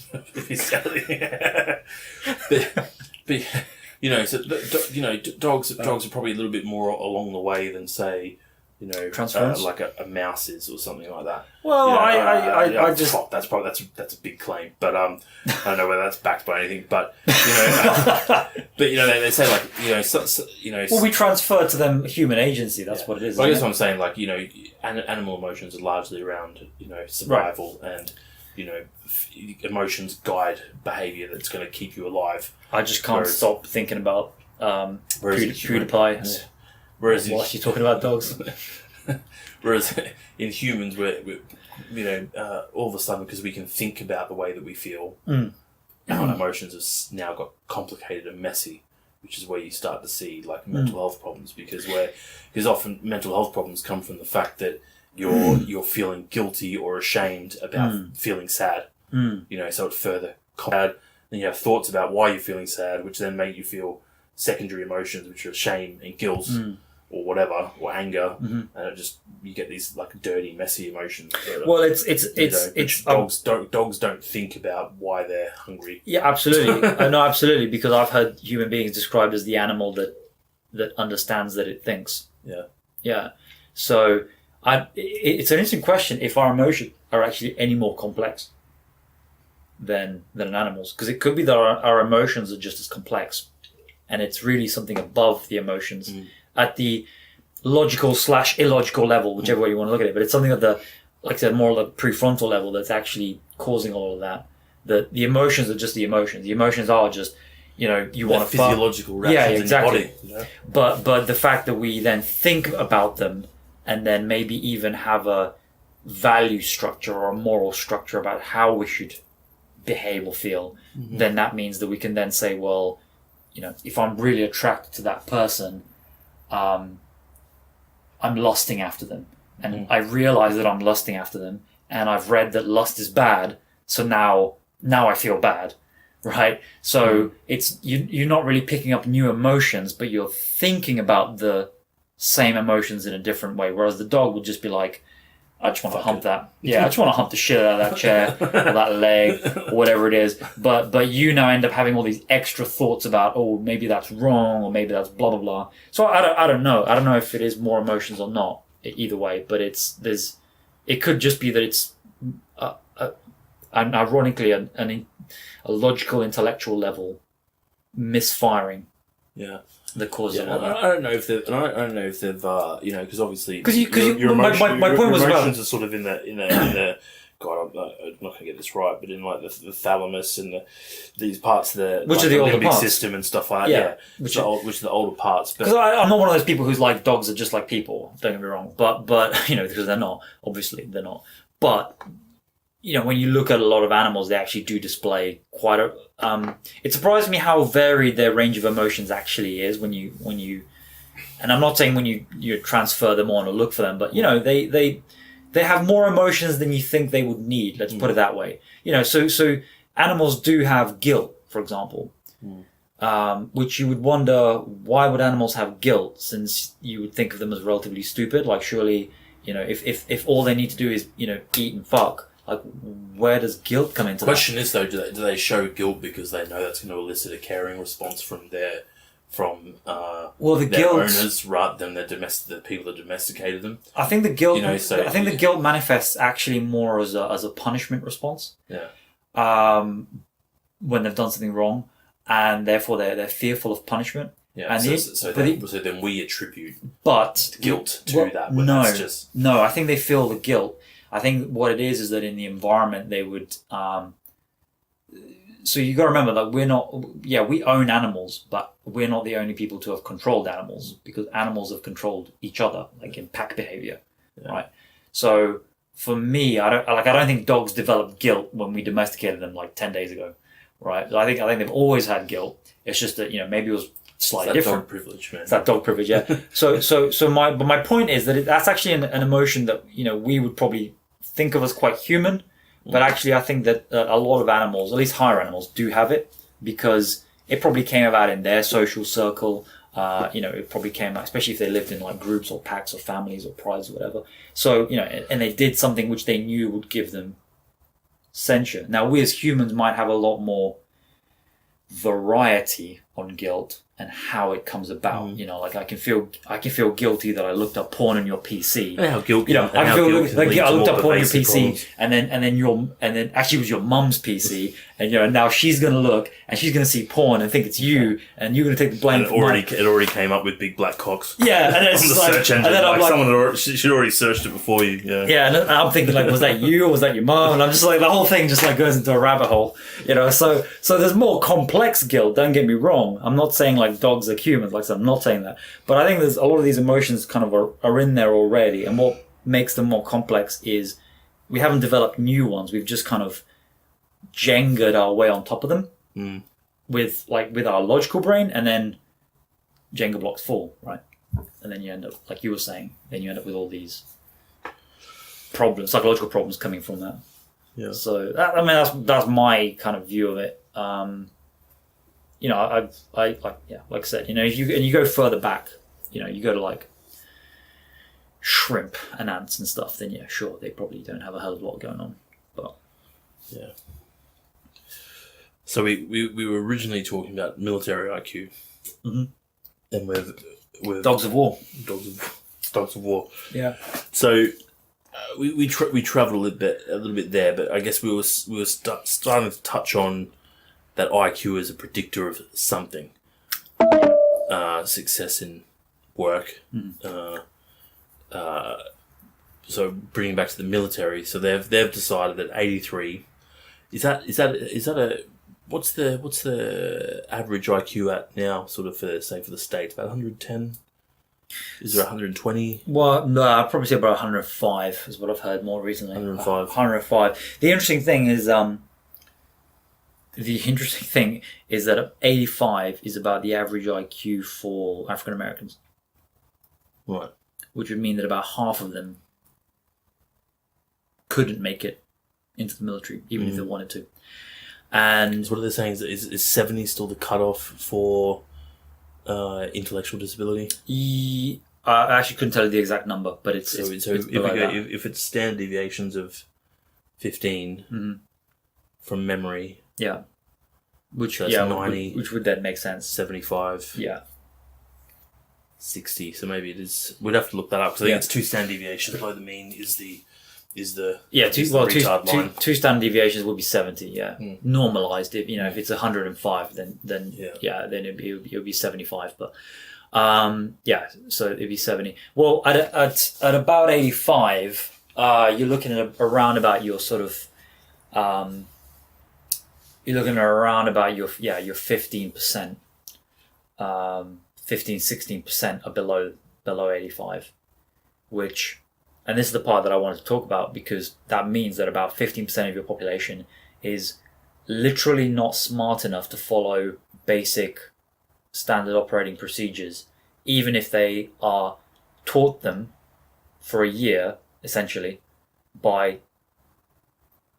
but dogs are probably a little bit more along the way than say, like a mouse is or something like that. Well, I just that's a big claim, but I don't know whether that's backed by anything. But they say like Well, we transfer to them human agency. That's what it is. Well, I guess what I'm saying, like animal emotions are largely around survival, and emotions guide behaviour that's going to keep you alive. I just can't stop thinking about PewDiePie. Whereas whilst you're talking about dogs. Whereas in humans, we're all of a sudden, because we can think about the way that we feel, our emotions have now got complicated and messy, which is where you start to see like mental health problems, because often mental health problems come from the fact that you're feeling guilty or ashamed about feeling sad. So it further complicated. Then you have thoughts about why you're feeling sad, which then make you feel secondary emotions, which are shame and guilt. Or whatever, or anger, and you get these like dirty, messy emotions. Well, it's dogs don't think about why they're hungry. Yeah, absolutely. No, absolutely, because I've heard human beings described as the animal that understands that it thinks. Yeah. So it's an interesting question if our emotions are actually any more complex than an animal's, because it could be that our emotions are just as complex, and it's really something above the emotions. At the logical/illogical level, whichever way you want to look at it, but it's something at the, like I said, more the prefrontal level that's actually causing all of that. The emotions are just the emotions. The emotions are just, you want to physiological reactions exactly. in the body. But the fact that we then think about them and then maybe even have a value structure or a moral structure about how we should behave or feel, then that means that we can then say, well, if I'm really attracted to that person, I'm lusting after them, and I realize that I'm lusting after them, and I've read that lust is bad, so now I feel bad, right? So it's you're not really picking up new emotions, but you're thinking about the same emotions in a different way, whereas the dog would just be like, I just want to hump that. Yeah, I just want to hump the shit out of that chair or that leg or whatever it is. But you now end up having all these extra thoughts about, maybe that's wrong or maybe that's blah, blah, blah. So I don't know. I don't know if it is more emotions or not either way, but it could just be that it's ironically a logical, intellectual level misfiring. Yeah. The cause of all that. I don't know if they've, because obviously, my point was emotions are sort of in the. God, I'm not going to get this right, but in like the thalamus and these parts of the which are the older limbic parts system and stuff like that. Which are the older parts. Because I'm not one of those people who's like dogs are just like people. Don't get me wrong, but because they're not. Obviously, they're not. But when you look at a lot of animals, they actually do display quite a. It surprised me how varied their range of emotions actually is when you. And I'm not saying when you transfer them on or look for them, but they have more emotions than you think they would need. Let's put it that way. So animals do have guilt, for example, which you would wonder, why would animals have guilt, since you would think of them as relatively stupid? Like, surely, if all they need to do is eat and fuck, like, where does guilt come into? The question is though, do they show guilt because they know that's going to elicit a caring response from their guilt owners rather than the people that domesticated them? I think the guilt. I think the guilt manifests actually more as a punishment response. Yeah. When they've done something wrong, and therefore they're fearful of punishment. Yeah. And so then we attribute guilt to that. No, I think they feel the guilt. I think what it is that in the environment they would. So you got to remember that we own animals, but we're not the only people to have controlled animals, because animals have controlled each other, like in pack behavior, right? So for me, I don't think dogs developed guilt when we domesticated them like 10 days ago, right? I think they've always had guilt. It's just that maybe it was slightly different. Dog privilege, man. It's that dog privilege, yeah. So my point is that that's actually an emotion that we would probably think of as quite human. But actually, I think that a lot of animals, at least higher animals, do have it, because it probably came about in their social circle. It probably came out, especially if they lived in like groups or packs or families or prides or whatever. So, and they did something which they knew would give them censure. Now, we as humans might have a lot more variety on guilt and how it comes about. Like I can feel guilty that I looked up porn on your PC. And how guilty? I looked up porn on your PC, and then actually it was your mum's PC, and now she's gonna look and she's gonna see porn and think it's you, and you're gonna take the blame. And it already came up with big black cocks. Yeah, and it's on the like, search engine. And then I'm like, someone she'd already searched it before you. Yeah. Yeah, and I'm thinking like, was that you or was that your mum? And I'm just like, the whole thing just like goes into a rabbit hole, So there's more complex guilt. Don't get me wrong. I'm not saying like dogs are humans. Like I said, I'm not saying that. But I think there's a lot of these emotions kind of are in there already. And what makes them more complex is we haven't developed new ones. We've just kind of Jenga'd our way on top of them with our logical brain, and then Jenga blocks fall, right? And then you end up, like you were saying, with all these problems, psychological problems coming from that. Yeah. So that's my kind of view of it. Like I said, if you go further back, you go to like shrimp and ants and stuff, then yeah, sure, they probably don't have a hell of a lot going on. But yeah. So we were originally talking about military IQ, and with dogs of war. Dogs of war. Yeah. So we travelled a little bit there, but I guess we were starting to touch on that IQ as a predictor of something, success in work. So bringing back to the military, so they've decided that 83 is that a what's the average IQ at now, sort of for the States, about 110? Is there 120? Well, no, I'd probably say about 105 is what I've heard more recently. 105. 105. The interesting thing is that 85 is about the average IQ for African Americans. Right. Which would mean that about half of them couldn't make it into the military, even if they wanted to. And so what are they saying? Is 70 still the cutoff for intellectual disability? I actually couldn't tell you the exact number, but it's if it's standard deviations of 15 from memory, yeah, which 90, which would then make sense. 75, yeah, 60. So maybe it is. We'd have to look that up, because I think it's 2 standard deviations below the mean is the two standard deviations would be 70. Yeah, normalized. If it's 105, then it would be 75. But so it'd be 70. Well, at about 85, you're looking at around about your sort of you're looking at around about your 15%, 16% are below 85, which and this is the part that I wanted to talk about, because that means that about 15% of your population is literally not smart enough to follow basic standard operating procedures, even if they are taught them for a year, essentially, by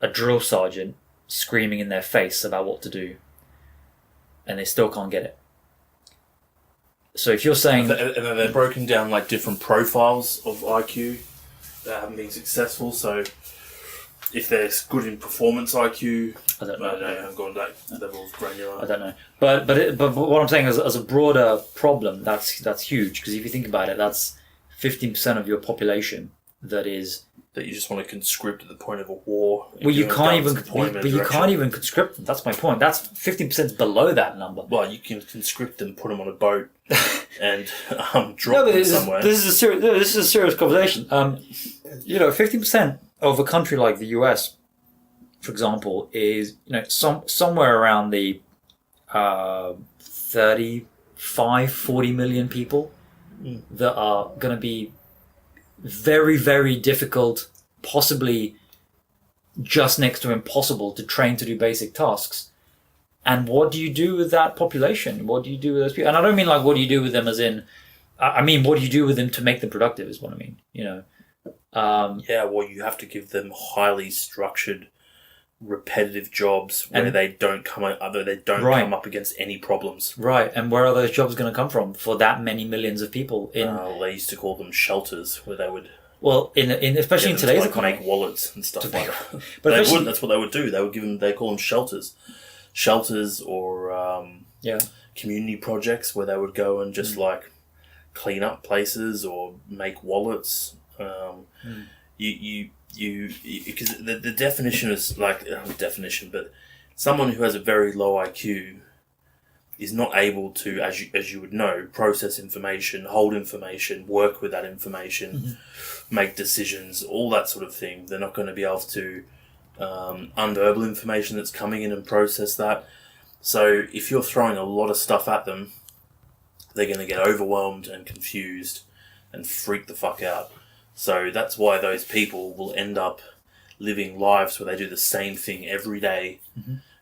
a drill sergeant screaming in their face about what to do, and they still can't get it. So if you're saying... And then they're broken down like different profiles of IQ that haven't been successful. So if they're good in performance IQ... I don't know. I haven't gone that level of granular. I don't know. But what I'm saying is, as a broader problem, that's huge, because if you think about it, that's 15% of your population that is... That you just want to conscript at the point of a war. Well, you can't even conscript them. That's my point. That's 15% below that number. Well, you can conscript them, put them on a boat, and drop them somewhere. This is a serious conversation. 15% of a country like the US, for example, is somewhere around the 35, 40 million people that are going to be very, very difficult, possibly just next to impossible to train to do basic tasks. And what do you do with that population? What do you do with those people? And I don't mean like what do you do with them as in, I mean what do you do with them to make them productive is what I mean, well, you have to give them highly structured, repetitive jobs where they don't come up against any problems. Right, and where are those jobs going to come from for that many millions of people? They used to call them shelters, where they would. Well, especially in today's economy, make wallets and stuff like that. But that's what they would do. They would give them. They call them shelters, or community projects where they would go and just like clean up places or make wallets. Because the definition is like but someone who has a very low IQ is not able to, as you would know, process information, hold information, work with that information, make decisions, all that sort of thing. They're not going to be able to unverbal information that's coming in and process that. So if you're throwing a lot of stuff at them, they're going to get overwhelmed and confused and freak the fuck out. So that's why those people will end up living lives where they do the same thing every day.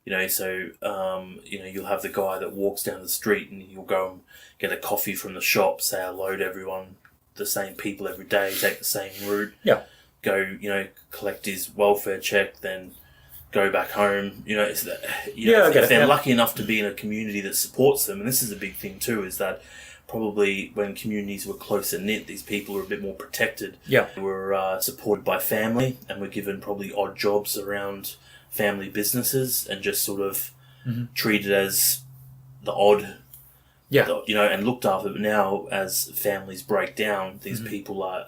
You'll have the guy that walks down the street and you'll go and get a coffee from the shop, say hello to everyone, the same people every day, take the same route. Yeah. Go, collect his welfare check, then go back home. If they're lucky enough to be in a community that supports them, and this is a big thing too, is that probably when communities were closer knit, these people were a bit more protected. Yeah. They were supported by family and were given probably odd jobs around family businesses and just sort of treated as the odd, and looked after. But now, as families break down, these people are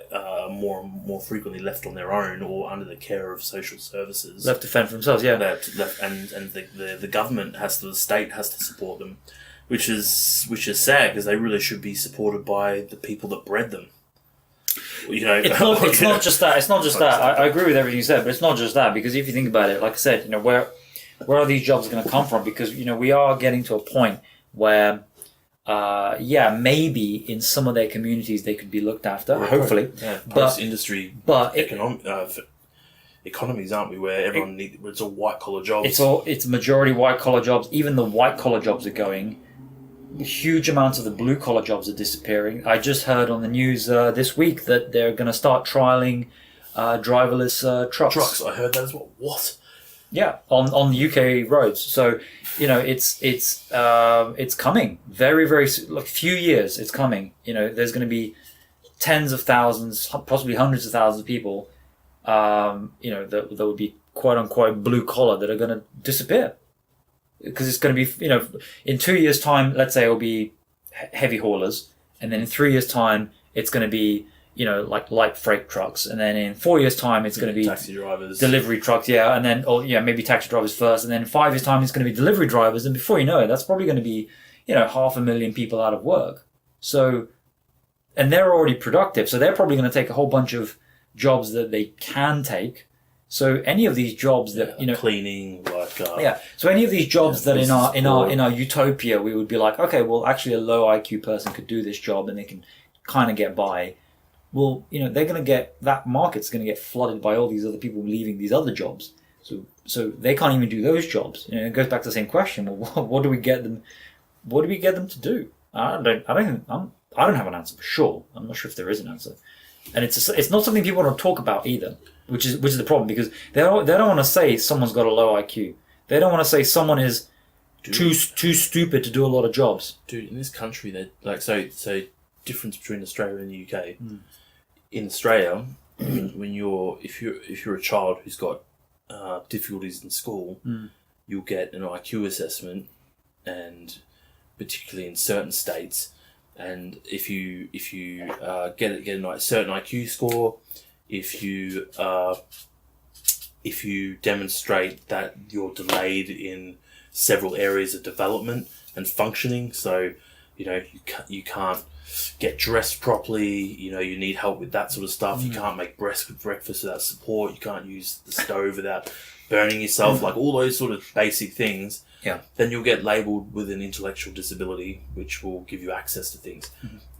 more and more frequently left on their own or under the care of social services. Left to fend for themselves, yeah. And the government the state has to support them. Which is sad, because they really should be supported by the people that bred them. It's not just that. It's not just that. I agree with everything you said, but it's not just that, because if you think about it, like I said, where are these jobs going to come from? Because we are getting to a point where, maybe in some of their communities they could be looked after, hopefully. Yeah, post-industry, economies, aren't we? Where everyone it's all white collar jobs. It's majority white collar jobs. Even the white collar jobs are going. Huge amounts of the blue collar jobs are disappearing. I just heard on the news this week that they're going to start trialing driverless trucks. I heard that as well. What? Yeah, on the UK roads. So it's coming very, very like few years. It's coming. There's going to be tens of thousands, possibly hundreds of thousands of people. That would be quote unquote blue collar that are going to disappear. Because it's going to be, in 2 years' time, let's say it'll be heavy haulers, and then in 3 years' time, it's going to be, like light freight trucks, and then in 4 years' time, it's going to be taxi drivers, delivery trucks, and then maybe taxi drivers first, and then in 5 years' time, it's going to be delivery drivers, and before you know it, that's probably going to be, 500,000 people out of work. So, and they're already productive, so they're probably going to take a whole bunch of jobs that they can take. So any of these jobs that cleaning, So any of these jobs that in our utopia we would be like, okay, well actually a low IQ person could do this job and they can kind of get by. well, they're going to get, that market's going to get flooded by all these other people leaving these other jobs. So they can't even do those jobs. It goes back to the same question. Well, what do we get them? What do we get them to do? I don't have an answer for sure. I'm not sure if there is an answer, and it's not something people want to talk about either, which is the problem, because they don't want to say someone's got a low IQ. They don't want to say someone is too stupid to do a lot of jobs. Dude, in this country, they so difference between Australia and the UK. In Australia, if you're a child who's got difficulties in school, you'll get an IQ assessment, and particularly in certain states, and if you get a certain IQ score, if you demonstrate that you're delayed in several areas of development and functioning, so you can't get dressed properly, you need help with that sort of stuff, you can't make breakfast without support, you can't use the stove without burning yourself, like all those sort of basic things, then you'll get labelled with an intellectual disability, which will give you access to things.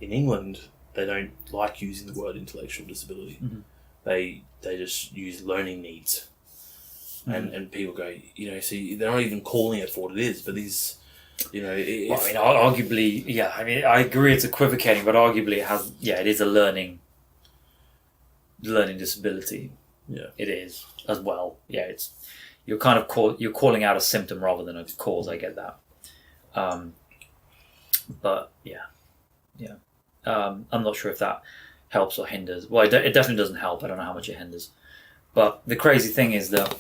In England, they don't like using the word intellectual disability. They just use learning needs. And people go, so they're not even calling it for what it is, but these, arguably, I agree it's equivocating, but arguably it is a learning disability. Yeah. It is as well. Yeah, you're kind of you're calling out a symptom rather than a cause. I get that. But I'm not sure if that helps or hinders. Well, it definitely doesn't help. I don't know how much it hinders. But the crazy thing is that,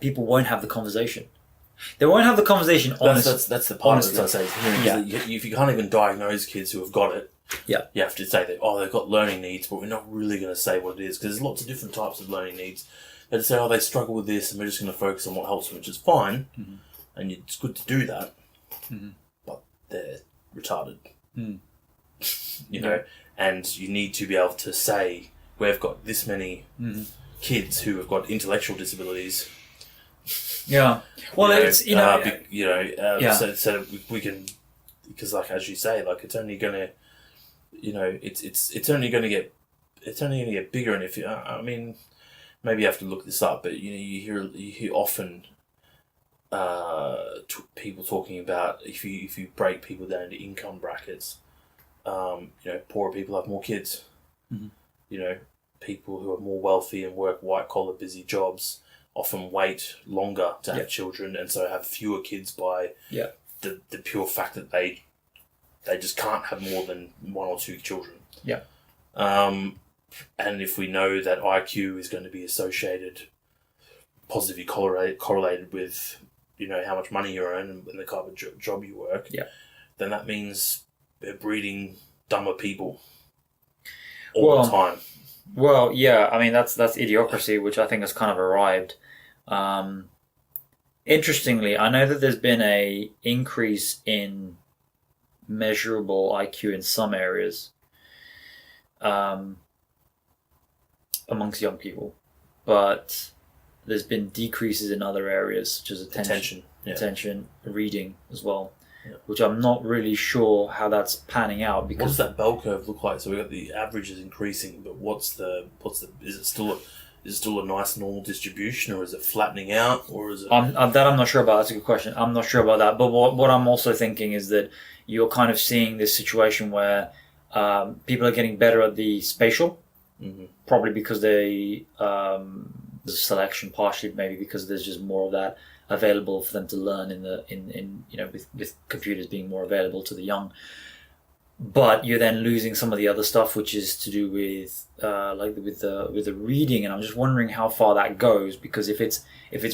people won't have the conversation. They won't have the conversation. That's the part that I say. If you can't even diagnose kids who have got it, you have to say that they've got learning needs, but we're not really going to say what it is, because there's lots of different types of learning needs. They just say they struggle with this, and we're just going to focus on what helps them, which is fine, and it's good to do that. But they're retarded, and you need to be able to say we've got this many kids who have got intellectual disabilities. Yeah. Well, so we can, because as you say, it's only going to, it's only going to get bigger. And if maybe you have to look this up, but you hear often people talking about if you break people down into income brackets, poorer people have more kids. People who are more wealthy and work white-collar busy jobs often wait longer to have children, and so have fewer kids by the pure fact that they just can't have more than one or two children. And if we know that IQ is going to be positively correlated with how much money you earn and the type of job you work, then that means they're breeding dumber people all the time. Well, that's idiocracy, which I think has kind of arrived. Interestingly, I know that there's been a increase in measurable IQ in some areas amongst young people, but there's been decreases in other areas, such as attention, reading as well. Which I'm not really sure how that's panning out, because what does that bell curve look like? So we got the average is increasing, but what's the is it still a nice normal distribution, or is it flattening out, or is it? I'm not sure about. That's a good question. I'm not sure about that. But what I'm also thinking is that you're kind of seeing this situation where people are getting better at the spatial, probably because the selection, partially maybe because there's just more of that available for them to learn with computers being more available to the young. But you're then losing some of the other stuff, which is to do with with the reading, and I'm just wondering how far that goes, because if it's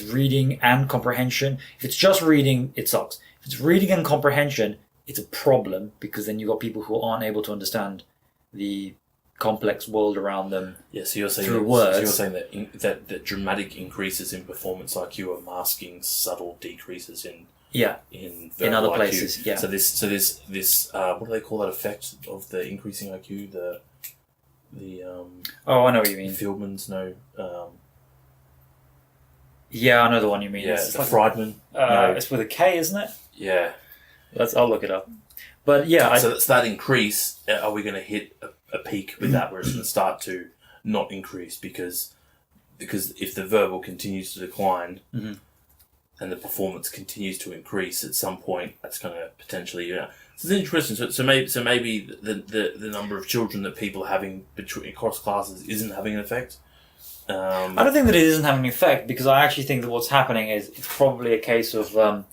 reading and comprehension, if it's just reading, it sucks. If it's reading and comprehension, it's a problem, because then you've got people who aren't able to understand the complex world around them. So you're saying through words. So you're saying that dramatic increses in performance IQ are masking subtle decreases in other places. IQ. So this what do they call that effect of the increasing IQ? The I know what you mean. Fieldman's I know the one you mean. Yeah, it's Friedman. It's with a K, isn't it? Yeah. I'll look it up. But yeah, so that's that increase. Are we going to hit a peak with that where it's going to start to not increase because if the verbal continues to decline and the performance continues to increase, at some point that's going to potentially So it's interesting. So maybe the number of children that people are having across classes isn't having an effect. I don't think that it isn't having an effect, because I actually think that what's happening is it's probably a case of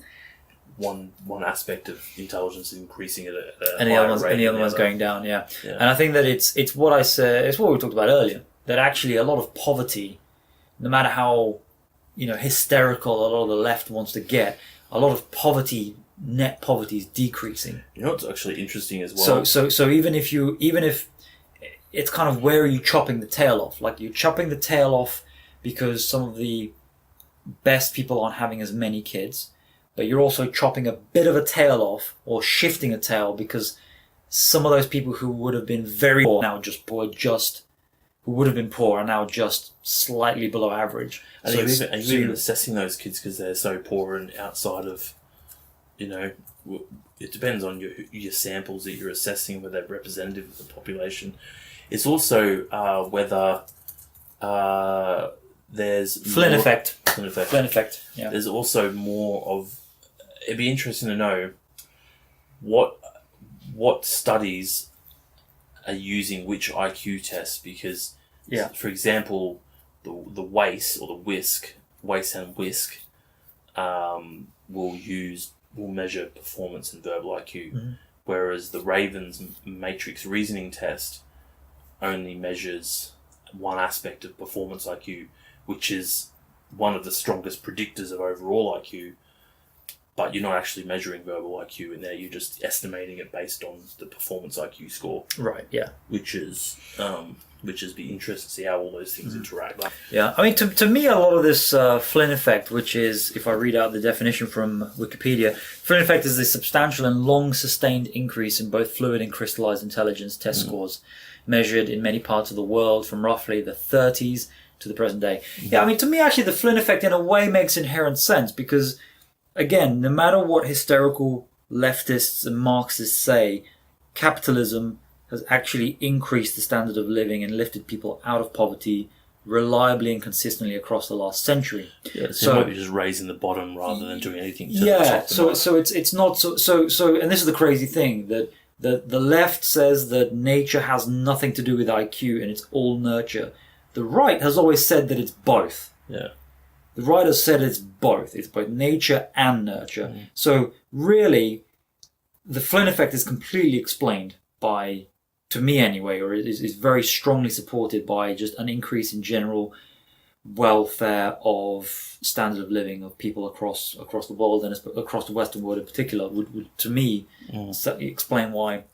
one aspect of intelligence increasing at a and the other one's going down. Yeah, and I think that it's what I said. It's what we talked about earlier. That actually a lot of poverty, no matter how hysterical a lot of the left wants to get, a lot of poverty, net poverty, is decreasing. You know what's actually interesting as well. So even if it's kind of, where are you chopping the tail off? Like, you're chopping the tail off because some of the best people aren't having as many kids, but you're also chopping a bit of a tail off, or shifting a tail, because some of those people who would have been very poor now who would have been poor are now just slightly below average. Are you even assessing those kids because they're so poor and outside of, it depends on your samples that you're assessing, whether they're representative of the population. It's also whether there's Flynn effect. Yeah. There's also more of. It'd be interesting to know what studies are using which IQ tests, because, for example, the WACE or the WACE and WISC will measure performance and verbal IQ, whereas the Ravens matrix reasoning test only measures one aspect of performance IQ, which is one of the strongest predictors of overall IQ, but you're not actually measuring verbal IQ in there, you're just estimating it based on the performance IQ score. Right, yeah. Which is be interesting to see how all those things interact. Yeah, I mean, to me, a lot of this Flynn effect, which is, if I read out the definition from Wikipedia, Flynn effect is a substantial and long-sustained increase in both fluid and crystallized intelligence test scores, measured in many parts of the world from roughly the 30s to the present day. Yeah, I mean, to me, actually, the Flynn effect in a way makes inherent sense, because, again, no matter what hysterical leftists and Marxists say, capitalism has actually increased the standard of living and lifted people out of poverty reliably and consistently across the last century. Yeah, so might be just raising the bottom rather than doing anything to so it's not so and this is the crazy thing, that the left says that nature has nothing to do with IQ and it's all nurture. The right has always said that it's both. Yeah. The right has said it's both. It's both nature and nurture. So really, the Flynn effect is completely explained by, to me anyway, or is very strongly supported by just an increase in general welfare of standard of living of people across the world, and across the Western world in particular, would to me explain why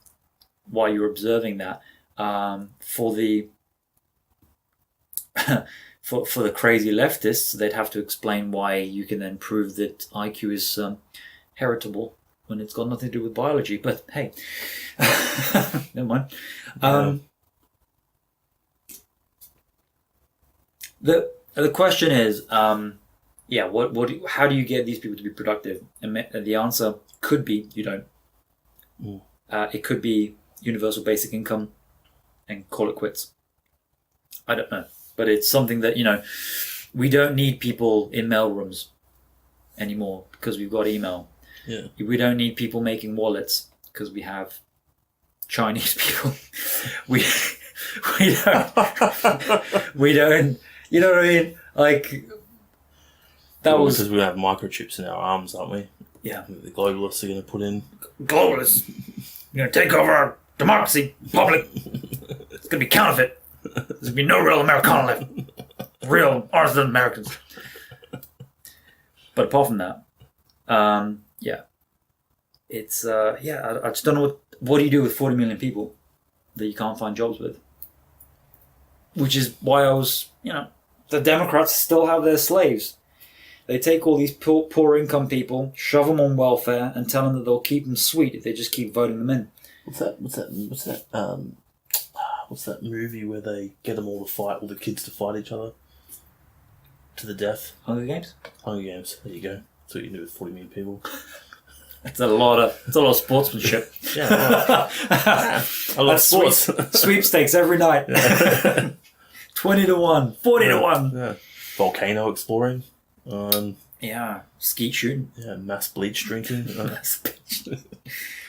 you're observing that. For the for the crazy leftists, they'd have to explain why you can then prove that IQ is heritable when it's got nothing to do with biology. But hey, never mind. The question is, how do you get these people to be productive? And the answer could be you don't. It could be universal basic income and call it quits. I don't know. But it's something that, we don't need people in mailrooms anymore because we've got email. Yeah. We don't need people making wallets because we have Chinese people. we don't, you know what I mean? Like, because we have microchips in our arms, aren't we? Yeah. The globalists are going to put in. Globalists. You're going to take over our democracy, public. It's going to be counterfeit. There's going to be no real Americana left. Real honest Americans. But apart from that, it's, I just don't know what do you do with 40 million people that you can't find jobs with? Which is why I was, the Democrats still have their slaves. They take all these poor income people, shove them on welfare, and tell them that they'll keep them sweet if they just keep voting them in. What's that movie where they get them all the kids to fight each other to the death? Hunger Games? Hunger Games. There you go. That's what you can do with 40 million people. It's a lot of sportsmanship. Yeah, I love sports. Sweepstakes every night. 20-1, 40-1. Yeah. Volcano exploring. Yeah, skeet shooting. Yeah, mass bleach drinking.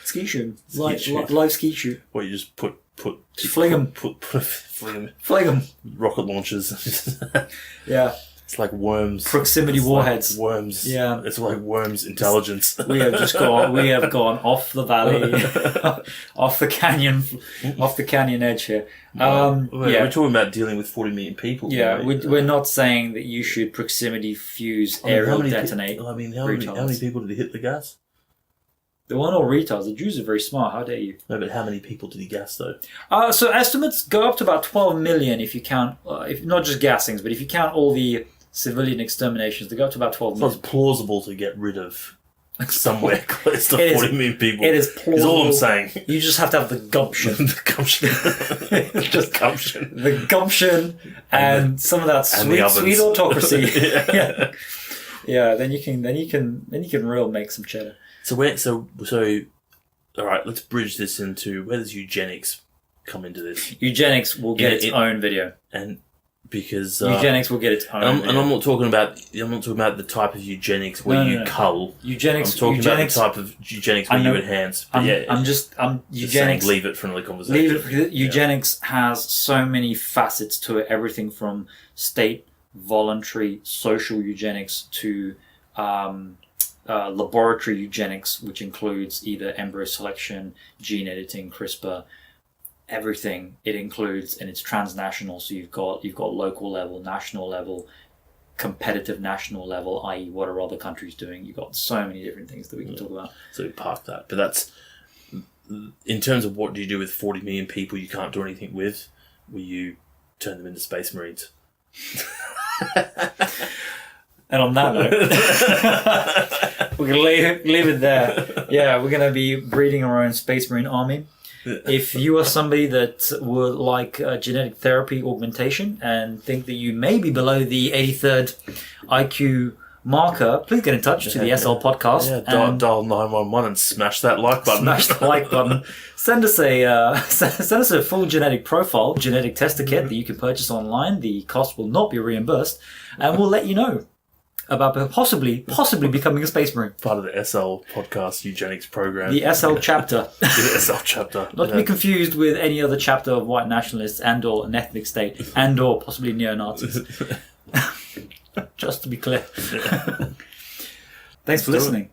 Skeet shooting. Live skeet shoot. Or you just fling them. Fling them. Rocket launchers. Yeah. It's like worms. Proximity warheads. Like worms. Yeah. It's like worms intelligence. We have gone off the valley, off the canyon edge here. We're talking about dealing with 40 million people. Yeah, we're not saying that you should proximity fuse aerial detonate. How many people did he hit the gas? They weren't all retards. The Jews are very smart. How dare you? No, but how many people did he gas though? So estimates go up to about 12 million if you count, if not just gassings, but if you count all the civilian exterminations, they go up to about 12 million. So it's plausible to get rid of somewhere close to 40 million people. It is plausible. Is all I'm saying. You just have to have the gumption. The gumption. Just gumption. The gumption and some of that sweet autocracy. Yeah. Then you can real make some cheddar. So all right, let's bridge this into where does eugenics come into this? Eugenics will get its own video, and because eugenics will get its own. And I'm not talking about the type of eugenics where you cull. Eugenics. I'm talking about the type of eugenics where you enhance. But I'm eugenics. Leave it for another conversation. Eugenics has so many facets to it. Everything from state voluntary social eugenics to laboratory eugenics, which includes either embryo selection, gene editing, CRISPR, everything it includes, and it's transnational. So you've got local level, national level, competitive national level, i.e. what are other countries doing. You've got so many different things that we can talk about. So we park that. But that's, in terms of what do you do with 40 million people you can't do anything with, will you turn them into space marines? And on that note, we're going to leave it there. Yeah, we're going to be breeding our own Space Marine army. If you are somebody that would like genetic therapy augmentation and think that you may be below the 83rd IQ marker, please get in touch to the SL podcast. Yeah, dial 911 and smash that like button. Smash the like button. Send us a full genetic profile, genetic tester kit that you can purchase online. The cost will not be reimbursed, and we'll let you know about possibly becoming a Space Marine. Part of the SL podcast eugenics program. The SL chapter. The SL chapter. Not to be confused with any other chapter of white nationalists and or an ethnic state and or possibly neo-Nazis. Just to be clear. Thanks for listening.